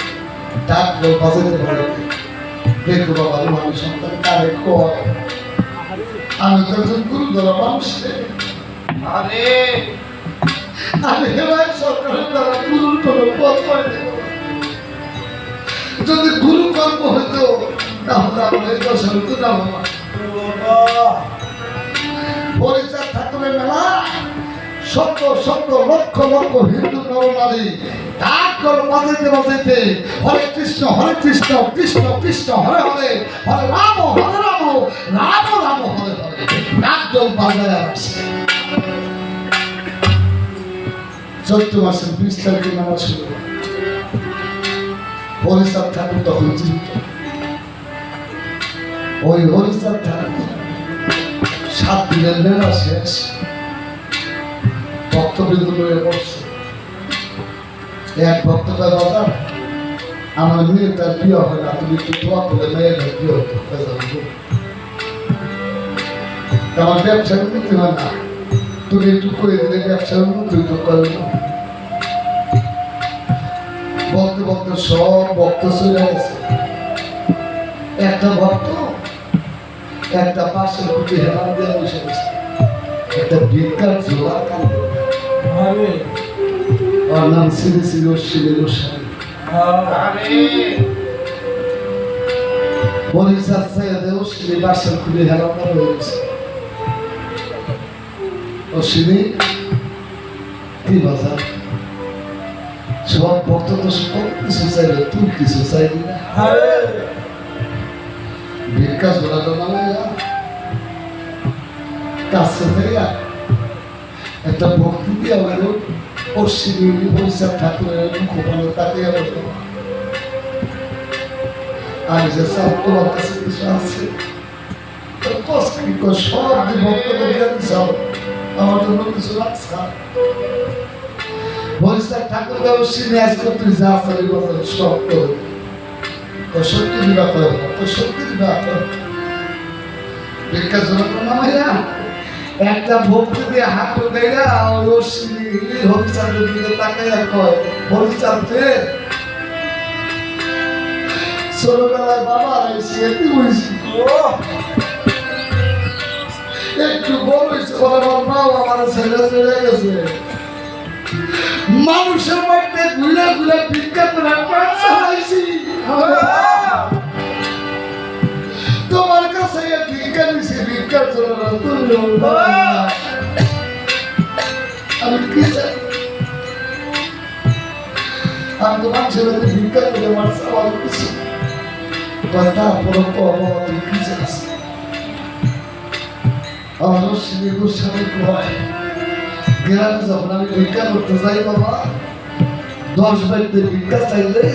ডাক বাজাতে পারে, দেখো বাবা রুহানি সন্তান কারে কয়, আমি তো একজন গুরু ধরা মানুষ, আরে আমি হেমায় সরকারের দ্বারা গুরুর কোনো পথ পাই দেব, যদি গুরু কর্ম হইতো তাহলে আমরা এই দশ হইতো না বাবা। হরিচাঁদ ঠাকুরের মেলা শত শত লক্ষ লক্ষ হিন্দু নরনারী ডাক বাজাইতে বাজাইতে হরে কৃষ্ণ কৃষ্ণ কৃষ্ণ হরে হরে, হরে রাম রাম রাম হরে হরে, ডাক বাজারে আসে। চৈত্র মাসের 20 তারিখে নামাজ শুরু হয়। হরিচাঁদ ঠাকুর তখন জীবিত। ওই হরিচাঁদ ঠাকুর 7 দিনের মেলা শেষ, ভক্তবৃন্দ লয়ে বসছে। এক ভক্ত কয় বাবা আমার মেয়েটার বিয়ে হয় না, তুমি একটু দোয়া করলে মেয়েটার বিয়ে হতো, আমার ব্যবসার উন্নতি হয় না, তুমি একটু করে দিলে ব্যবসার উন্নতি তো করবে না। বলতে বলতে সব ভক্ত চলে গেছে। একটা ভক্ত একটা পাশে খুঁটি হেলান দিয়ে বসে গেছে, একটা ভিক্ষার জোড়া কান্দে। ওর নাম শ্রী শ্রী অশ্বিনী গোস্বামী। হরিচাঁদ চাইতে অশ্বিনী বাসের খুঁটি হেলান দেওয়া হয়ে গেছে। অশ্বিনী কি বাজা, সব ভক্ত তো সব কিছু চাইবে, তুই কিছু চাইবি না। ভিক্ষা জোড়াটা নামে কাছে থেকে একটা ভক্তি দিয়ে আমার অশ্বিনী হরিচাঁদ ঠাকুরের মুখোপানো তাকে আর যে সব তোমার কাছে কিছু আছে কষ্ট কি সব ভক্তকে দিয়ে দিস, আমার জন্য কিছু রাখছে। হরিচাঁদ ঠাকুরকে অশ্বিনী আজকে তুই যা চাই সব করে সত্যি দিবা করে, সত্যি দিবা ভিক্ষা জোড়াটা নামাইয়া একটা ভক্তি দিয়ে হাত দেয়া অশ্বিনী হরিচাঁদের দিকে তাকাইয়া কয়, হরিচাঁদ রে ছোটবেলায় বাবা এসে এটি বলছি একটু বড় হয়েছে আমার মাও আমার ছেলে চলে গেছে, মানুষের মধ্যে ঘুরে ঘুরে ভিক্ষা করে পেট চালাইছি, তোমার কাছে ভিক্ষা দিছি, ভিক্ষার জন্য তুমি আমি কি চাই, আমি তো মানুষের মধ্যে ভিক্ষা করে আমার চাওয়ার কিছু তারপরে তুই কি চাইছ। আমার অশ্বিনী গোস্বামী কয়, গ্রামে যখন আমি ভিক্ষা করতে যাই বাবা, 10 বাড়িতে ভিক্ষা চাইলে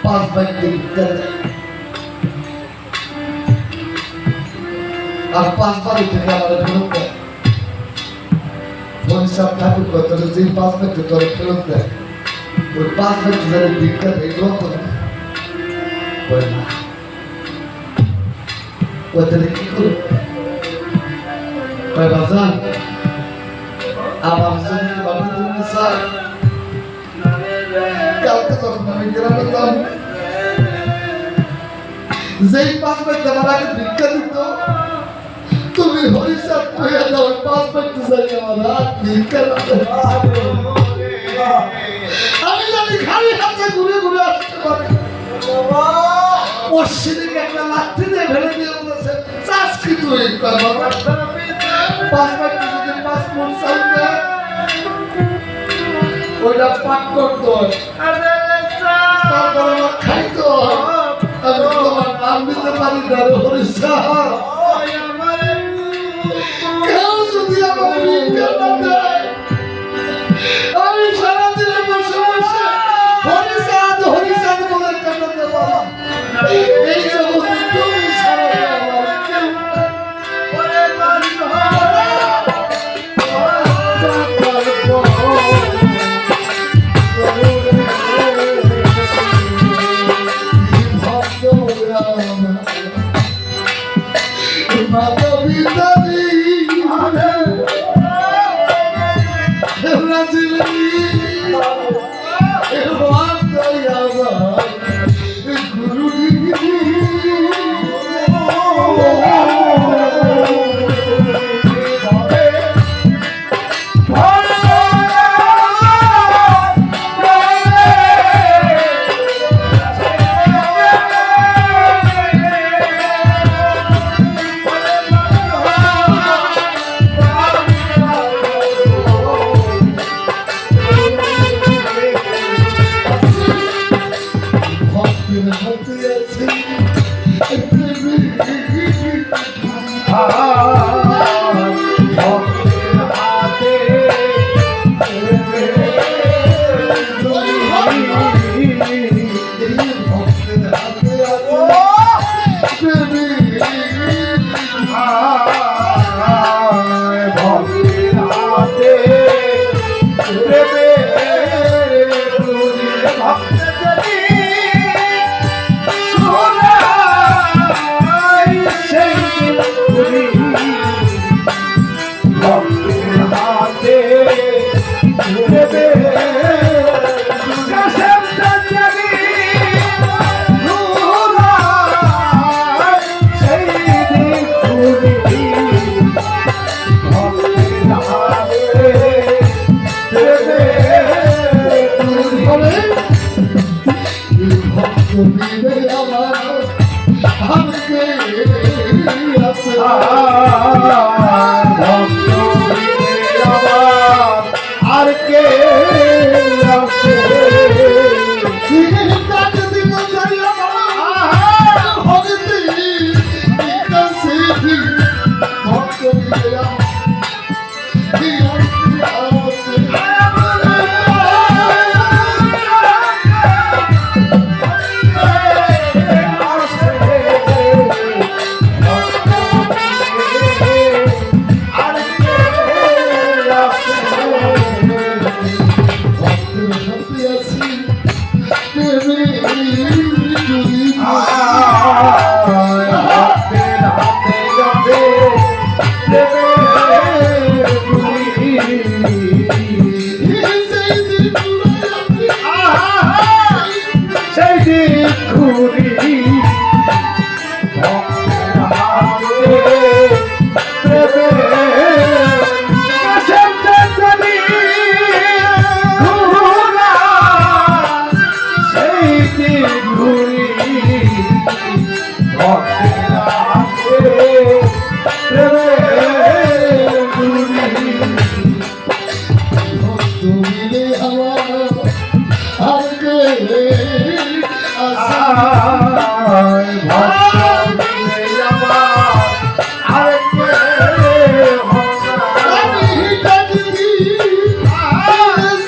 5 বাড়িতে ভিক্ষা দেয়, আর 5 বাড়ি থেকে আমার ফেরত দেয়। হরিচাঁদ ঠাকুর কয়, তোর যে 5 বাড়িতে তোর ফেরত দেয়, ওই 5 বাড়িতে যারা ভিক্ষা দেয় গ্রহণ করে না। ওই তাহলে কি করবো? বাজান আমার যদি তোমার তুমি চাই, কালকে যখন আমি গ্রামে যাব, যেই 5 বাড়িতে আমার আগে ভিক্ষা দিত, তুমি হরিচাঁদ কইয়া দাও 5 বাড়িতে যাই আমার হাত ভিক্ষা না, আমি জানি খালি হাতে ঘুরে ঘুরে আসতে পারি। অশ্বিনীকে একটা লাঠি দিয়ে ফেলে দিয়ে বলেছে, চাষ কি তুই 5 বাড়িতে যদি 5 মণ চাল দেয়, ওইটা পাক করতো, তারপরে আমার খাইতো, আমি তোমার নাম দিতে পারি না হরিচাঁদ। কেউ যদি আমার ভিক্ষা না দেয়, আমি সারাদিনে বসে বসে হরিচাঁদ হরিচাঁদ বলে কেটে দেব। এই জগতে তুমি ছাড়া আমার কেউ সেই মিলে আমার আর কে আছে ভক্ত মিলে আমার আর কে আছে ডাক দিব যাই আমার হরিতে কাছে ভক্ত মিলে আমার সেই দিন ঘুরি ভক্তের হাতে সেই দিন ঘুরি ভক্তের হাতে ভক্ত মিলে আমার আর কে আছে আমি ডাক দি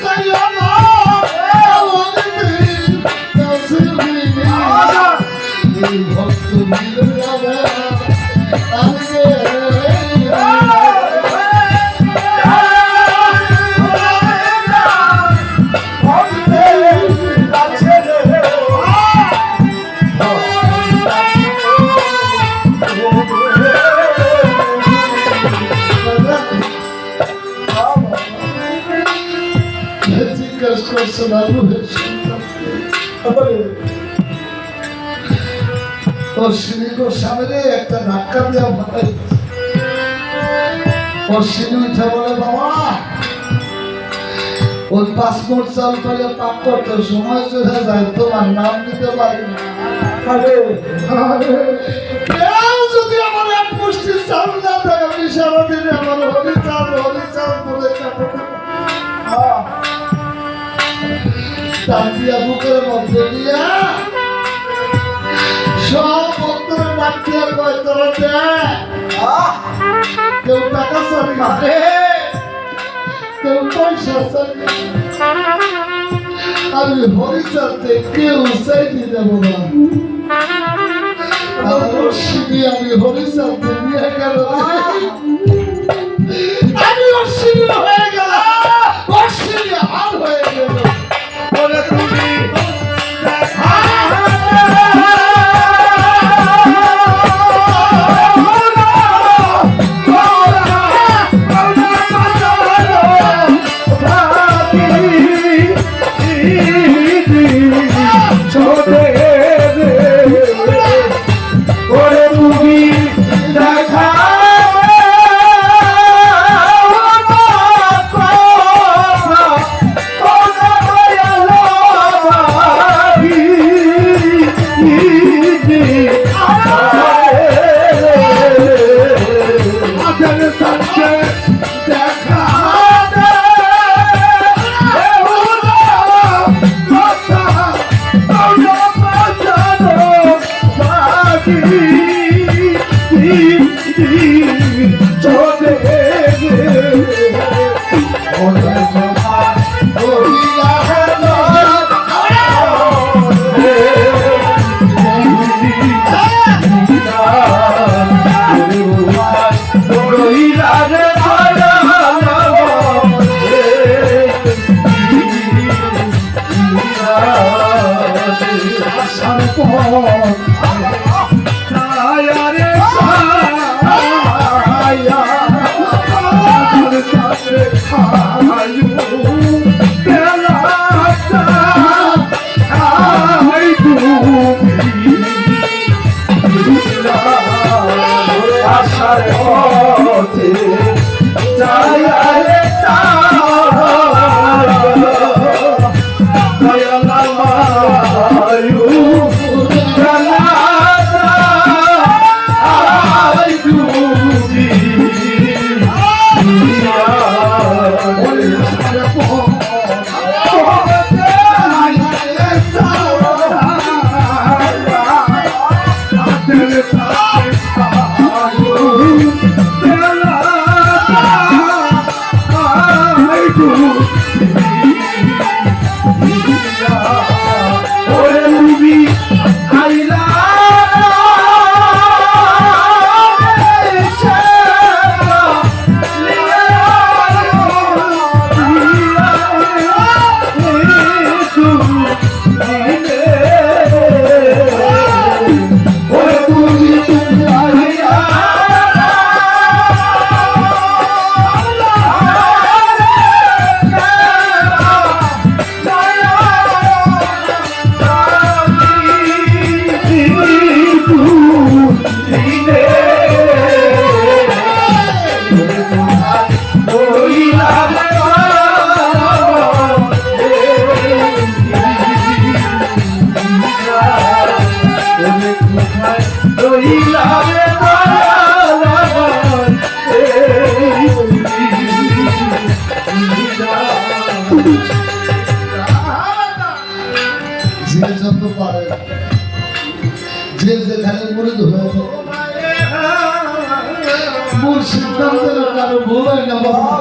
যাই আমার হরিতে কাছে ভক্ত মিলে আমার আর কে জিজ্ঞেস করছে না রুহের অশ্বিনী গোস্বামীরে একটা ধাক্কা দেওয়া ভাই অশ্বিনী উঠে বলে বাবা ওই পাসপোর্ট চাল পেলে পাক করতে সময় চলে যায় তোমার নাম নিতে পারি না কেউ যদি আমার এক মুষ্টি চাল না দেয় আমি সারাদিনে আমার হরিচাল বলে যাবো ডাকিয়া বুকের মধ্যে দিয়া সব ভক্তরা ডাকিয়া কয় তোরা দেয় কেউ টাকা চাবি কেউ পয়সা চাবি আমি হরিচালতে কেউ চাইনি দেবো না অশ্বিনী আমি হরিচালতে নিয়ে গেল আমি অশ্বিনী হয়ে গেলাম অশ্বিনী আর হয়ে গেল বলে তুমি You রইলা রে দয়াল আমার এই যে যত পারে যে যেখানে মুরিদ হয়ে যায় মূল সিদ্ধান্তের কারো ভুল হয় না বাবা।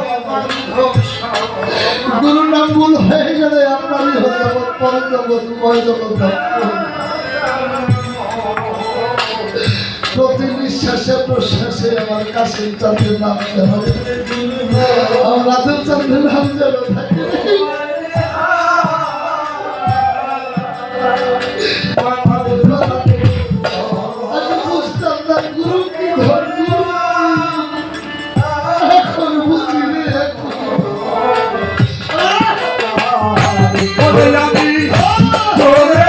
গুরুর নাম ভুল হয়ে গেলে আপনারই হয়ে যাবো পরের জগৎ উভয় জগৎ প্রতি নিঃশ্বাসে প্রশ্বাসে আমার কাছে চাঁদের নাম হবে আমার রাতের চাঁদের নাম যেন থাকে। আমি বুঝতাম না গুরু কি ধর্ম এখন বুঝি রে ওরে আমি তোরে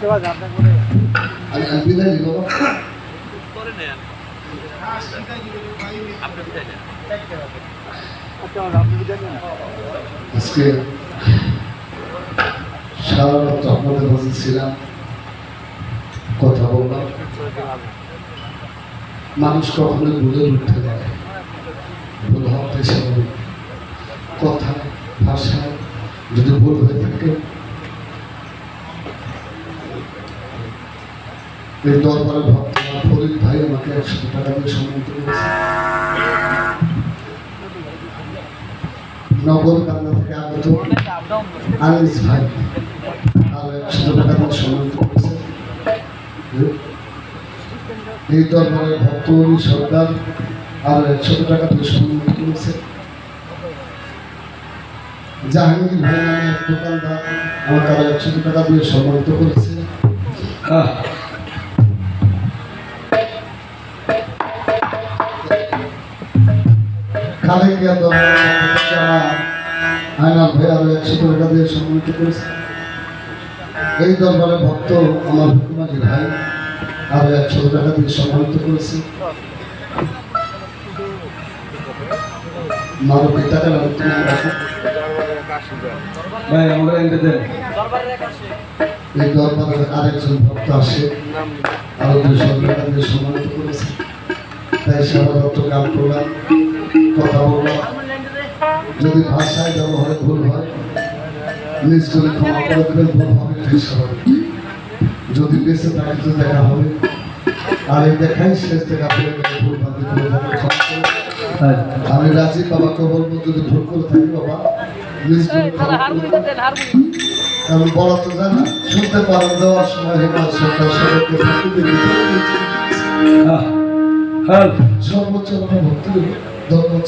আমি বিদায় নিব আজকে সারা রাত আপনাদের মাঝে ছিলাম, কথা বললাম। মানুষ কখনো ভুলে উঠতে পারে, ভুল হতে স্বাভাবিক। কথা ভাষায় যদি ভুল হয়ে থাকে, এই দরবারে ভক্ত ফরিদ ভাই আমাকে 100 টাকা দিয়ে সম্মানিত করেছে। নগর কান্না থেকে আগত আনিস ভাই আর 100 টাকা দিয়ে সম্মানিত করেছে। এই দরবারের ভক্ত সরকার আর 100 টাকা দিয়ে সম্মানিত করেছে। জাহাঙ্গীর ভাই নামে এক দোকানদার আমাকে আরো 100 টাকা দিয়ে সম্মানিত করেছে। খালেকিয়া আয়নার ভাই আরো 100 টাকা দিয়ে সম্মানিত করেছে। এই দরবারে ভক্ত আমার হুকুমাজি ভাই আরো 100 টাকা দিয়ে সম্মানিত করেছে। মারুফ টাকা লাগতো না ভাই আমাদের এন্টে দেন। এই দরবারে আরেকজন ভক্ত আসে আরো 200 টাকা দিয়ে সম্মানিত করেছে। তাই সারা রাত কাম করলাম, কথা বললাম। যদি ভাষায় ব্যবহারে ভুল হয় নিজ করে ক্ষমা করে দেবেন, ভুল হবে এটাই স্বাভাবিক। যদি বেঁচে থাকে তো দেখা হবে, আর এই দেখাই শেষ দেখা পেয়ে গেলে ভুল ভাবে করে থাকে, ক্ষমা করে। আমি রাজি বাবাকে বলবো যদি ভুল করে থাকি বাবা নিজ করে ক্ষমা করে দেবেন। কারণ বলা তো জানা শুনতে পারেন দেওয়ার সময় হেমাল সরকার সবাইকে ফাঁকি দিয়ে সর্বোচ্চ ভক্তি ধন্যবাদ।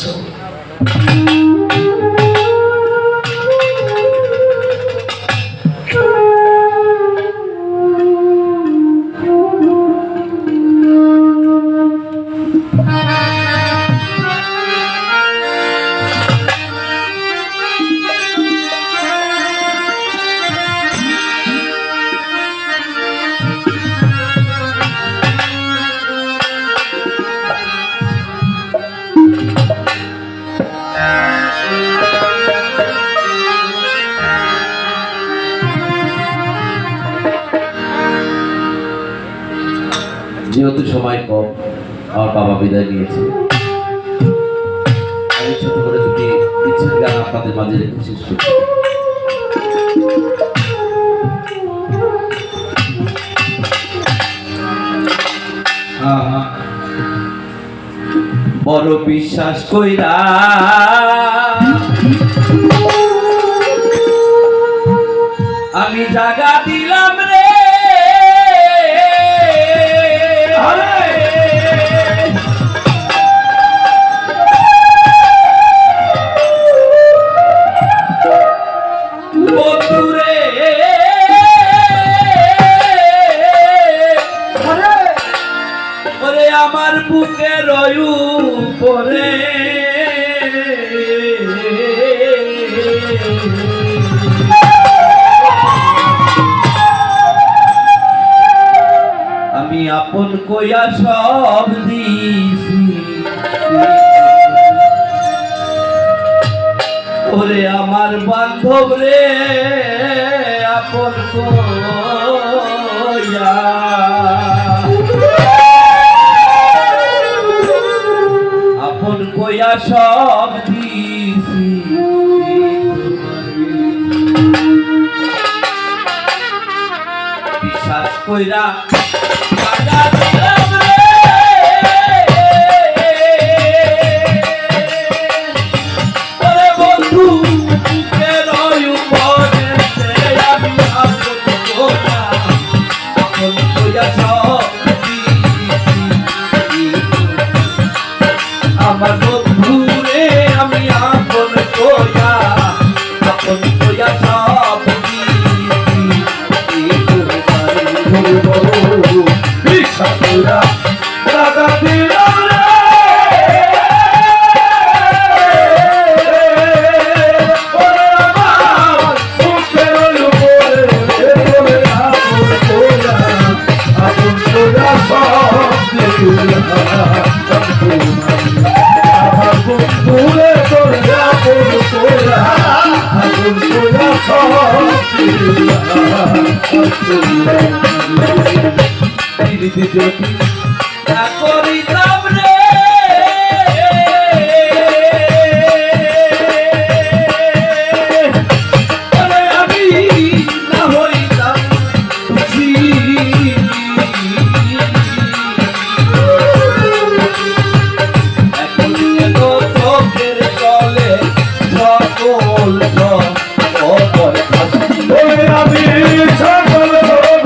যেহেতু সময় কম, আমার বাবা বিদায় নিয়েছে, আমি ছোট করে দুটি ইচ্ছের গান আপনাদের মাঝে রেখে শেষ করছি। বড় বিশ্বাস কইরা আমি জাগা দিলাম রে, আমার বুকে রয়ু পরে আমি আপন কইয়া সব দিছি, ওরে আমার বান্ধব রে আপন কইয়া কইয়া সব দিছি, বিশ্বাস কইরা জাগা দিলাম রে, ওরে বন্ধু বুকের উপরে আমি আপন কইয়া সব দিছি, আমার বন্ধুরে আমি আপন কইয়া সব দিছি। আমার বন্ধুরে তোর আপন কইরা আপন কইরা পৃথিবীতে যদি না করিতাম রে তবে আমি না হইতাম খুশি। এখন কেন চোখের জলে সকল অপয় হাসি। ওরে আমি সকল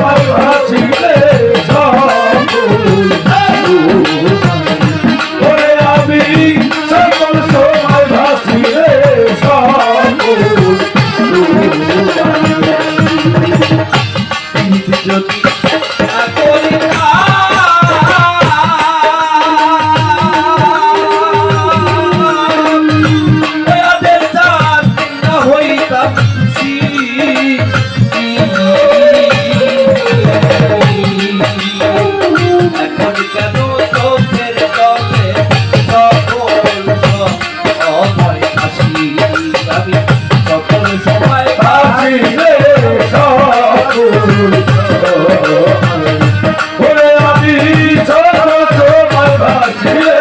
ভালোবাসিলে ওরে আমি সকল সময় ভাসিলে পৃথিবীতে যদি না করিতাম দয়াদের চাঁদ না হইতাম খুশি। এখন কেন চোখের জলে সকল অভয় হাসি। আমি সকল সময় ভাসি ভাসিলে ওরে আমি সকল সময় ভাসিলে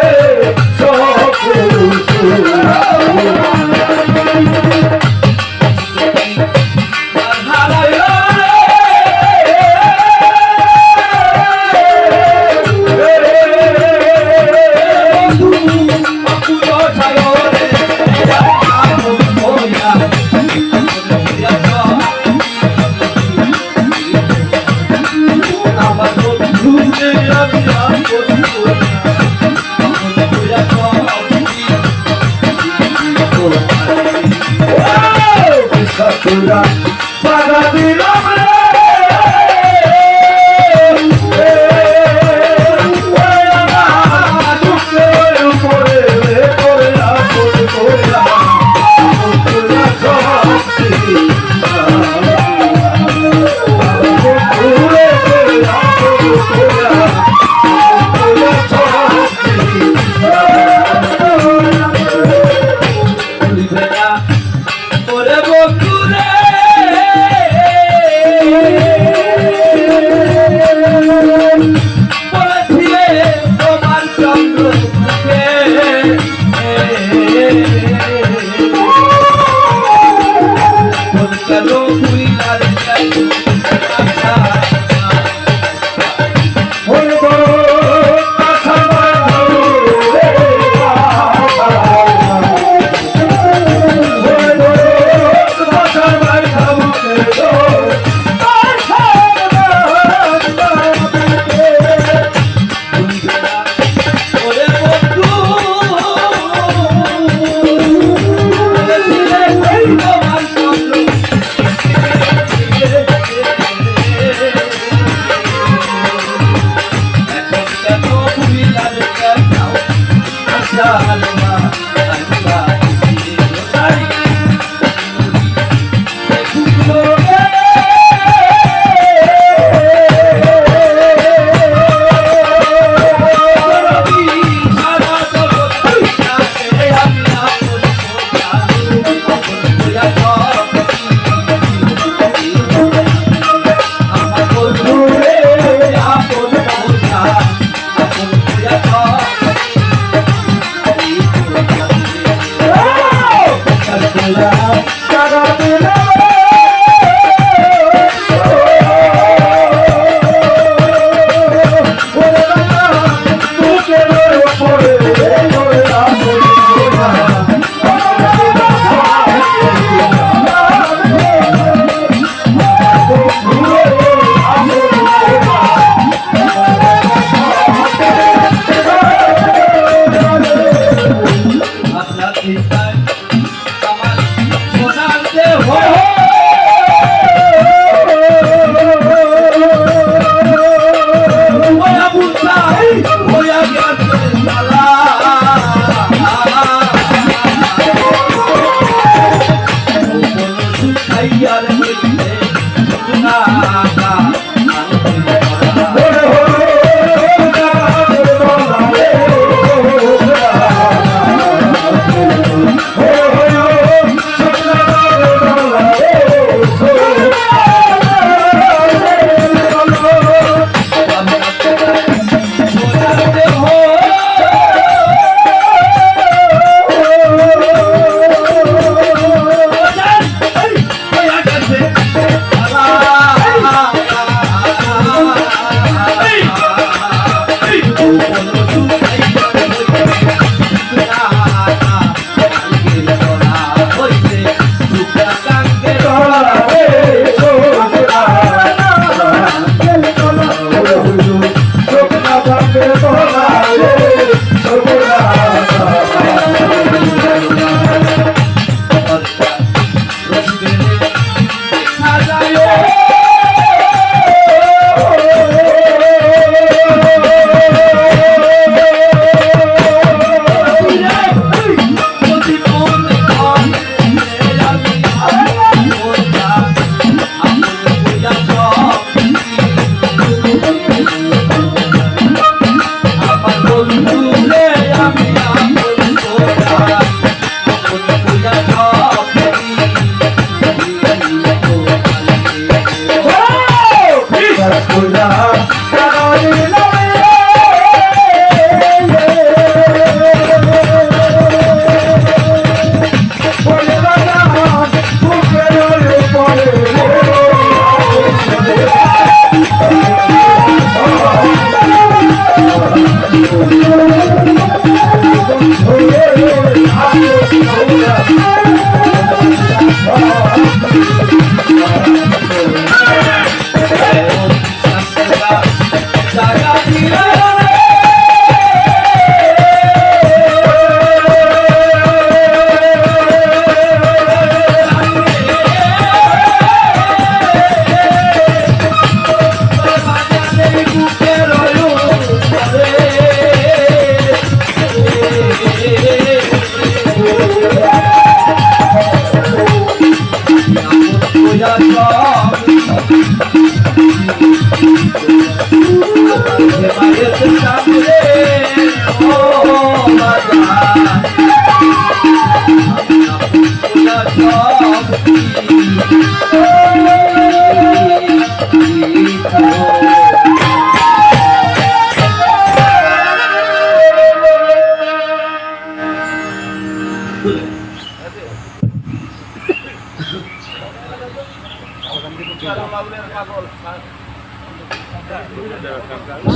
para mi nombre ওরে বন্ধুরে বলেছিলে তোমার চন্দ্র কেন ভুইলার ওরে বন্ধু বলেছিলে তোমার চন্দ্র এখন কেন ভুইলার আপন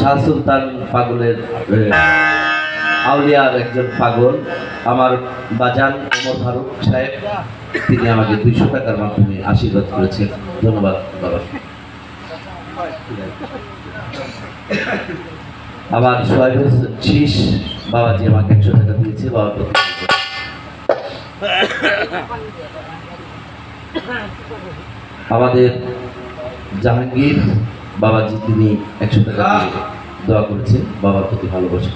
শাহ সুলতান পাগলের আউলিয়ার একজন পাগল আমার বাজান ওমর ফারুক সাহেব, তিনি আমাকে 200 টাকার মাধ্যমে আশীর্বাদ করেছেন। ধন্যবাদ বাবা। আমার সোহাইবের শীষ বাবাজি আমাকে 100 টাকা দিয়েছে। বাবা আমাদের জাহাঙ্গীর বাবাজি, তিনি 100 টাকা দিয়ে দোয়া করেছেন বাবার প্রতি ভালোবাসা।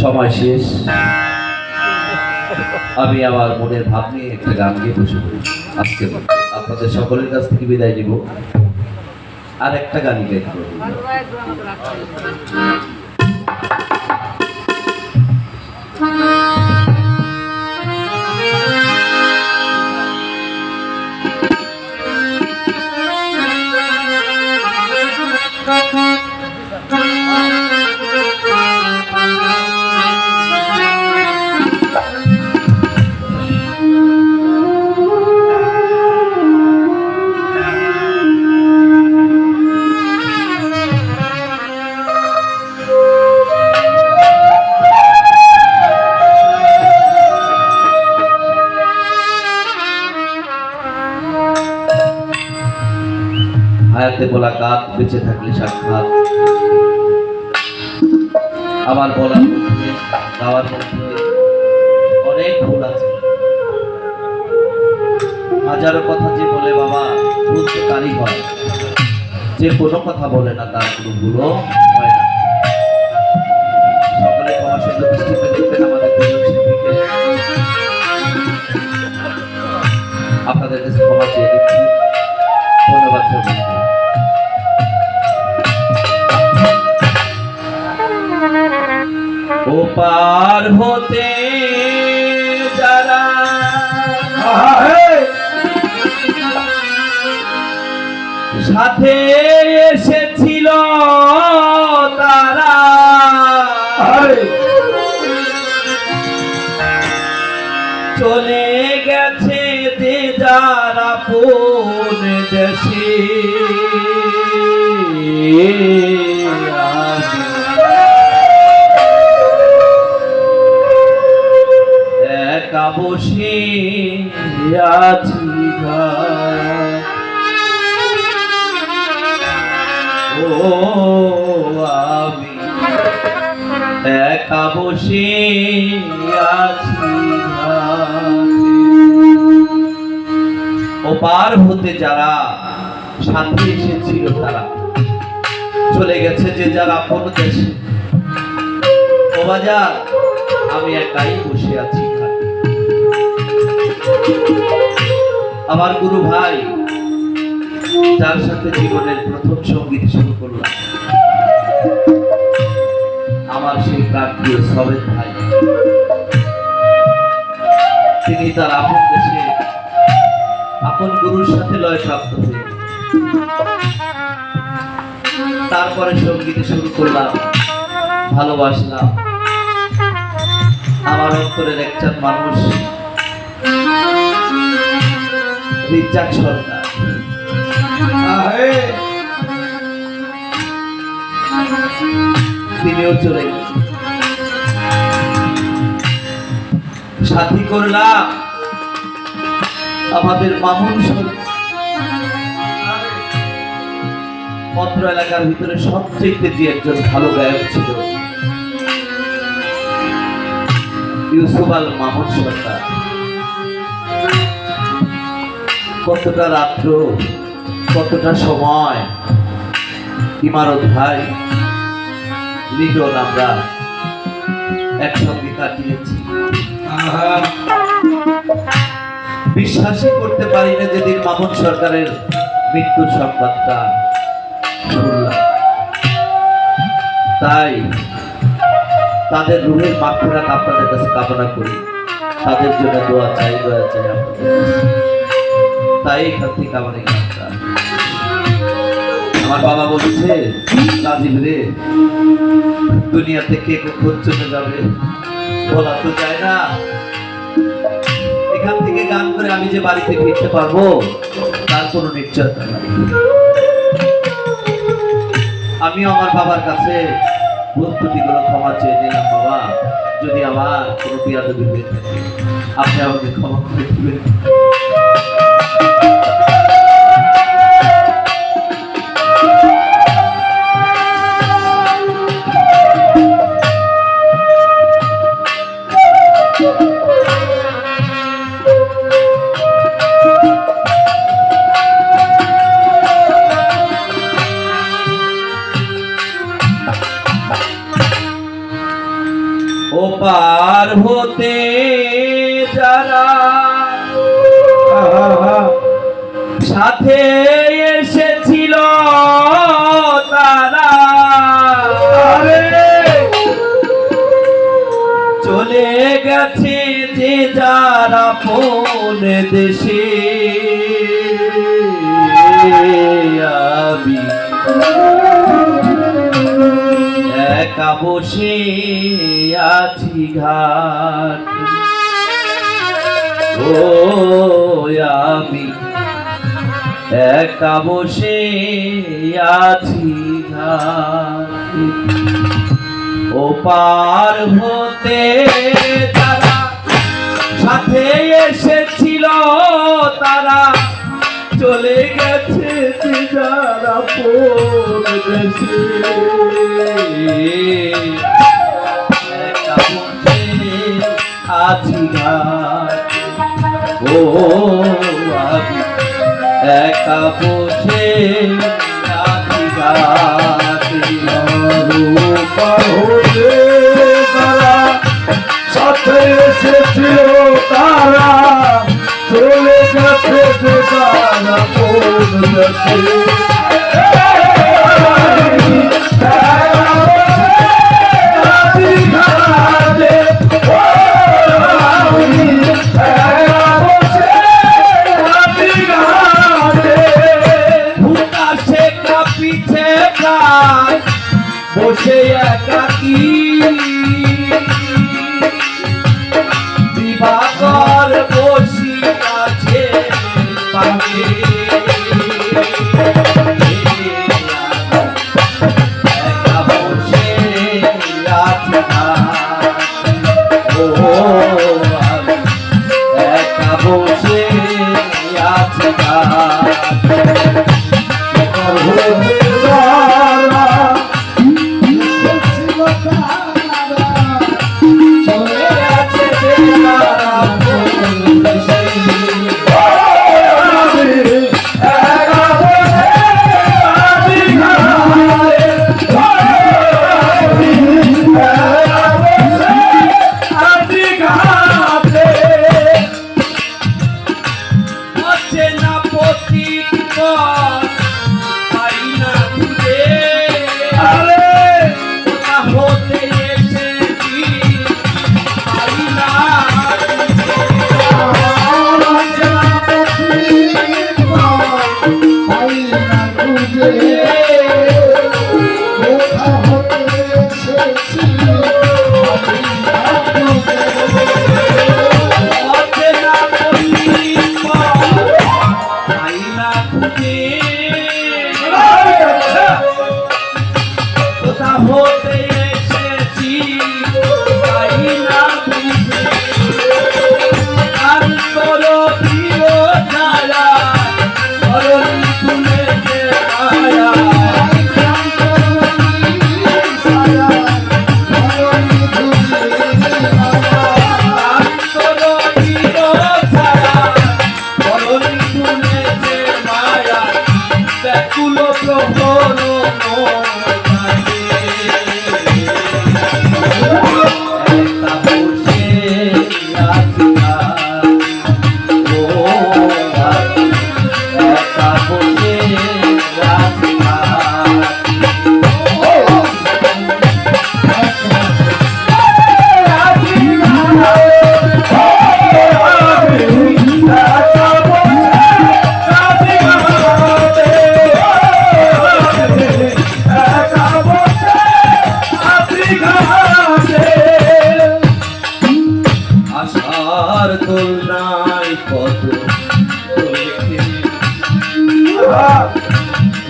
সময় শেষ, আমি আমার মনের ভাব নিয়ে একটা গান গিয়ে বসে পড়ি। আজকে আপনাদের সকলের কাছ থেকে বিদায় নিব, আর একটা গানই গাইতে পারবো। হায়াতে মোলাকাত, বেঁচে থাকলে সাক্ষাৎ। আমার বলার মধ্যে, গাওয়ার মধ্যে অনেক ভুল আছে। হাজারো কথা যে বলে বাবা, ভুল তো তারই হয়। যে কোনো কথা বলে না তার কোনো ভুলও হয় না। সকলে ক্ষমা সুন্দর দৃষ্টিতে দেখবেন আমাদের দুজন শিল্পীকে। আপনাদের কাছে ক্ষমা চেয়ে দিচ্ছি। ধন্যবাদ সবাইকে। ও পার হতে যারা সাথে এসেছিল তারা চলে গেছে যারা কোন দেশে একা বসে আছি ও আমি একা বসে আছি ও পার হতে যারা শান্তি এসেছিল তারা চলে গেছে যে যারা আপন দেশে ও বাজার আমি একাই বসে আছি আমার গুরু ভাই যার সাথে জীবনের প্রথম সঙ্গীত শুরু করলাম আমার সেই প্রাণপ্রিয় সবেত ভাই তিনি তার আপন দেশে আপন গুরুর সাথে লয় প্রাপ্ত হয়ে তারপরে সঙ্গীতে শুরু করলাম ভালোবাসলাম আমার অন্তরের একজন মানুষ রিজাক সরকার তিনিও চলে গেলেন সাথী করলাম আমাদের মামুন সরকার মন্ত্র এলাকার ভিতরে সবচেয়ে যে একজন ভালো গায়ক ছিল ইউসুফ আল মামুন সরকার কতটা রাত্র কতটা সময় ইমারত ভাই লিটন আমরা একসঙ্গে কাটিয়েছি বিশ্বাসই করতে পারি না যেদিন মামুন সরকারের মৃত্যুর সংবাদটা শুনলাম তাই তাদের রুহের মাগফিরাত আপনাদের কাছে কামনা করি তাদের জন্য দোয়া চাই আপনাদের তাই এখান থেকে আমার এই গানটা আমার বাবা বলছে রাজীব রে দুনিয়া থেকে কখন চলে যাবে বলা তো যায় না এখান থেকে গান করে আমি যে বাড়িতে ফিরতে পারবো তার কোনো নিশ্চয়তা নাই আমিও আমার বাবার কাছে ভুল ত্রুটিগুলো ক্ষমা চেয়ে নিলাম বাবা যদি আমার কোনো বিয়াদবি হয়ে থাকে আপনি আমাকে ক্ষমা করে দিবেন ও পার হতে যারা সাথে এসেছিল তারা চলে গেছে যে যারা কোন দেশে আমি একা বসে আছি ঘাট ও আমি একা বসে আছি ঘাট ও পার হতে যারা সাথে এসেছিল তারা চলে গেছে যে যারা কোন দেশে একা বসে আছি ঘাট ও আমি একা বসে আছি ঘাট সাথে এসেছিল তারা চলে গেছে যে তারা কোন দেশে বসে একাকি দিবাকর বসি আছে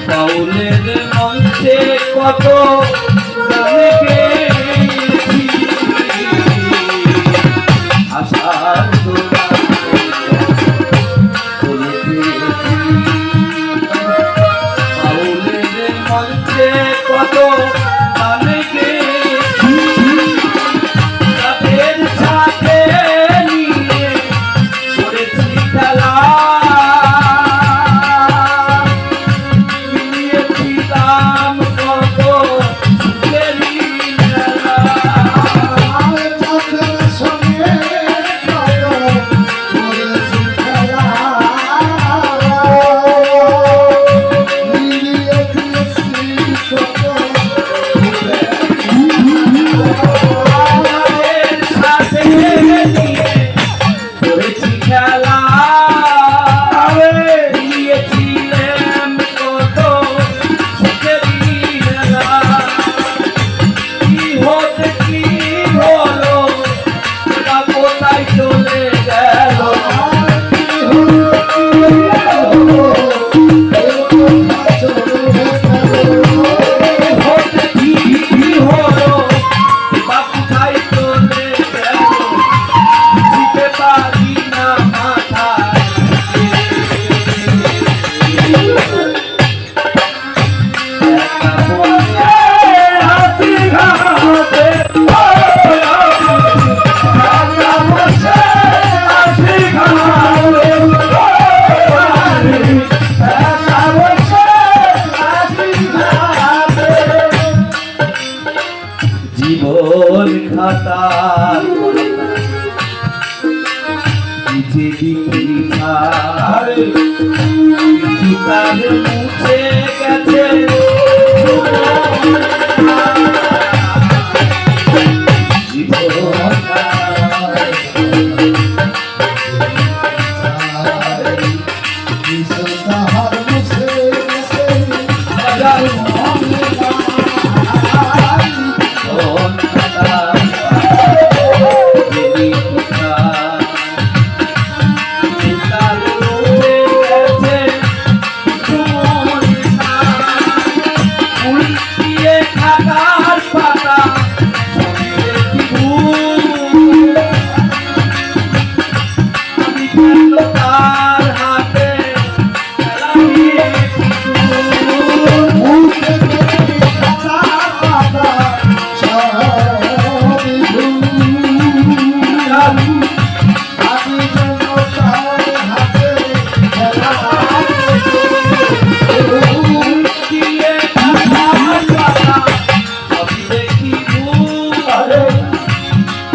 বাউলের মঞ্চে কত গানে গেয়েছি, আশার বাউলের মঞ্চে কত গানে গেয়েছি, তাদের সাথে নিয়ে করেছি খেলা, নিয়েছিলাম কত সুখেরই মেলা। তাদের সাথে নিয়ে করেছি খেলা, নিয়েছিলাম কত সুখেরই মেলা। কি হতে কি হলো, ওরা কোথায় চলে গেল, হতে কি হলো, বা কোথায় চলে গেল, দিতে পারি না মাথায়। একা বসে হাসি ঘাটে, একা বসে হাসি ঘাটে, একা বসে হাসি ঘাটে। জীবন খাতার যে বিক্রিয়া কিছু তার মুছে গেছে, জীবন বাজার জীবন খাতার যে বিক্রিয়া তার মুছে গেছে, উল্টিয়ে খাতার পাতা সঙ্গে ভুল, আমি কেন তার হাতে খেলাইয়ে উল্টিয়ে খাতার পাতা সবই দেখি ভুল,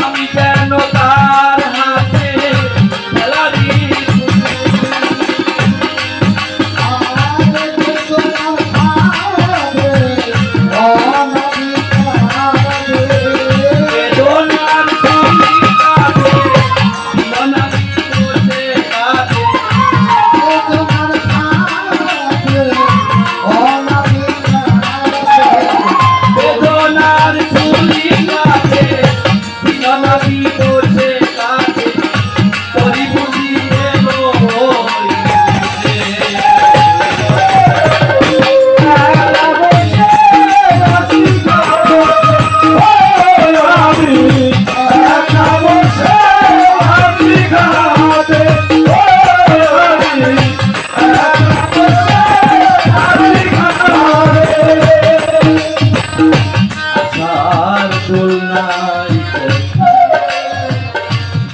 আমি কেন তার হাতে খেলারি বেদনার ছবি কাঁদে, জীবনার বসে কাঁদে, বেদনার ছবি কাঁদে, জীবনারি বসে কাঁদে, তরি বুঝি এলো ওই দিনে। একা বসে হাসি ঘাটে, একা বসে হাসি ঘাটে, একা বসে হাসি ঘাটে। আশার দোলনায়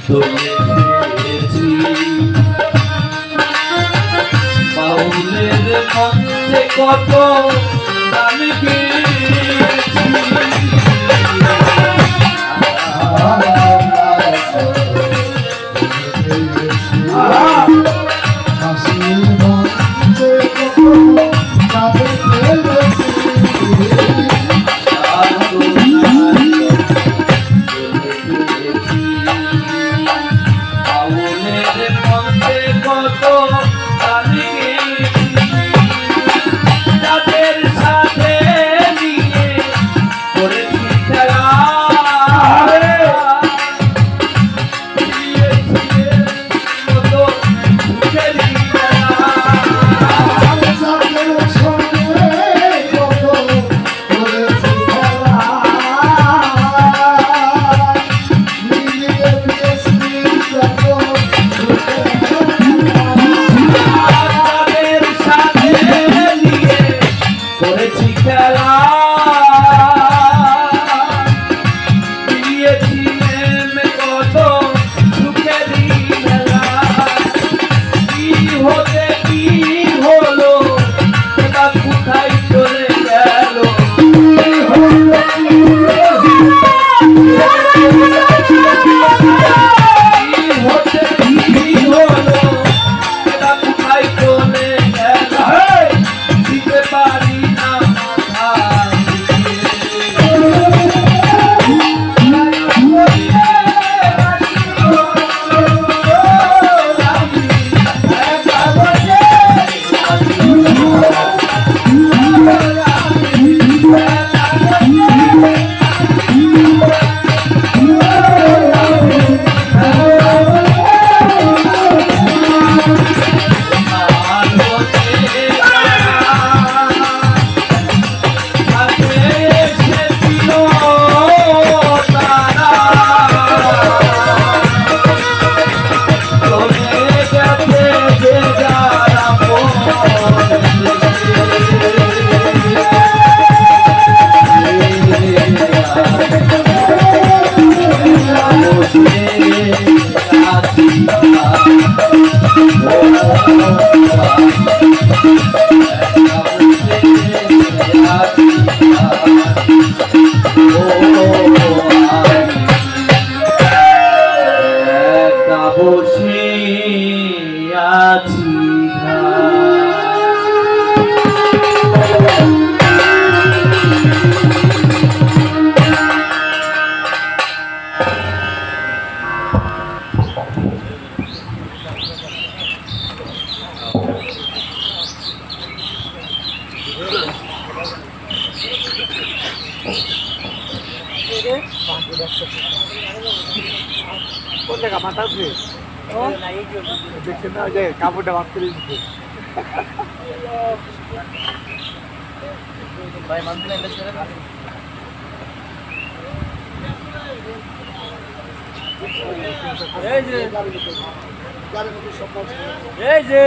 দোলে গেছি, বাউলের মঞ্চে কত গান গেয়েছি, আর দোলনায় দোলে গেছি, বাউলের মঞ্চে কত গান গেয়েছি, তাদের সাথে নিয়ে করেছি খেলা, দিয়েছি কত সুখের কোন জায়গা মাথা উঠে দেখছেন না ওই যে কাপড়টা ভাগ করে দিচ্ছে ভাই মানতে এই যে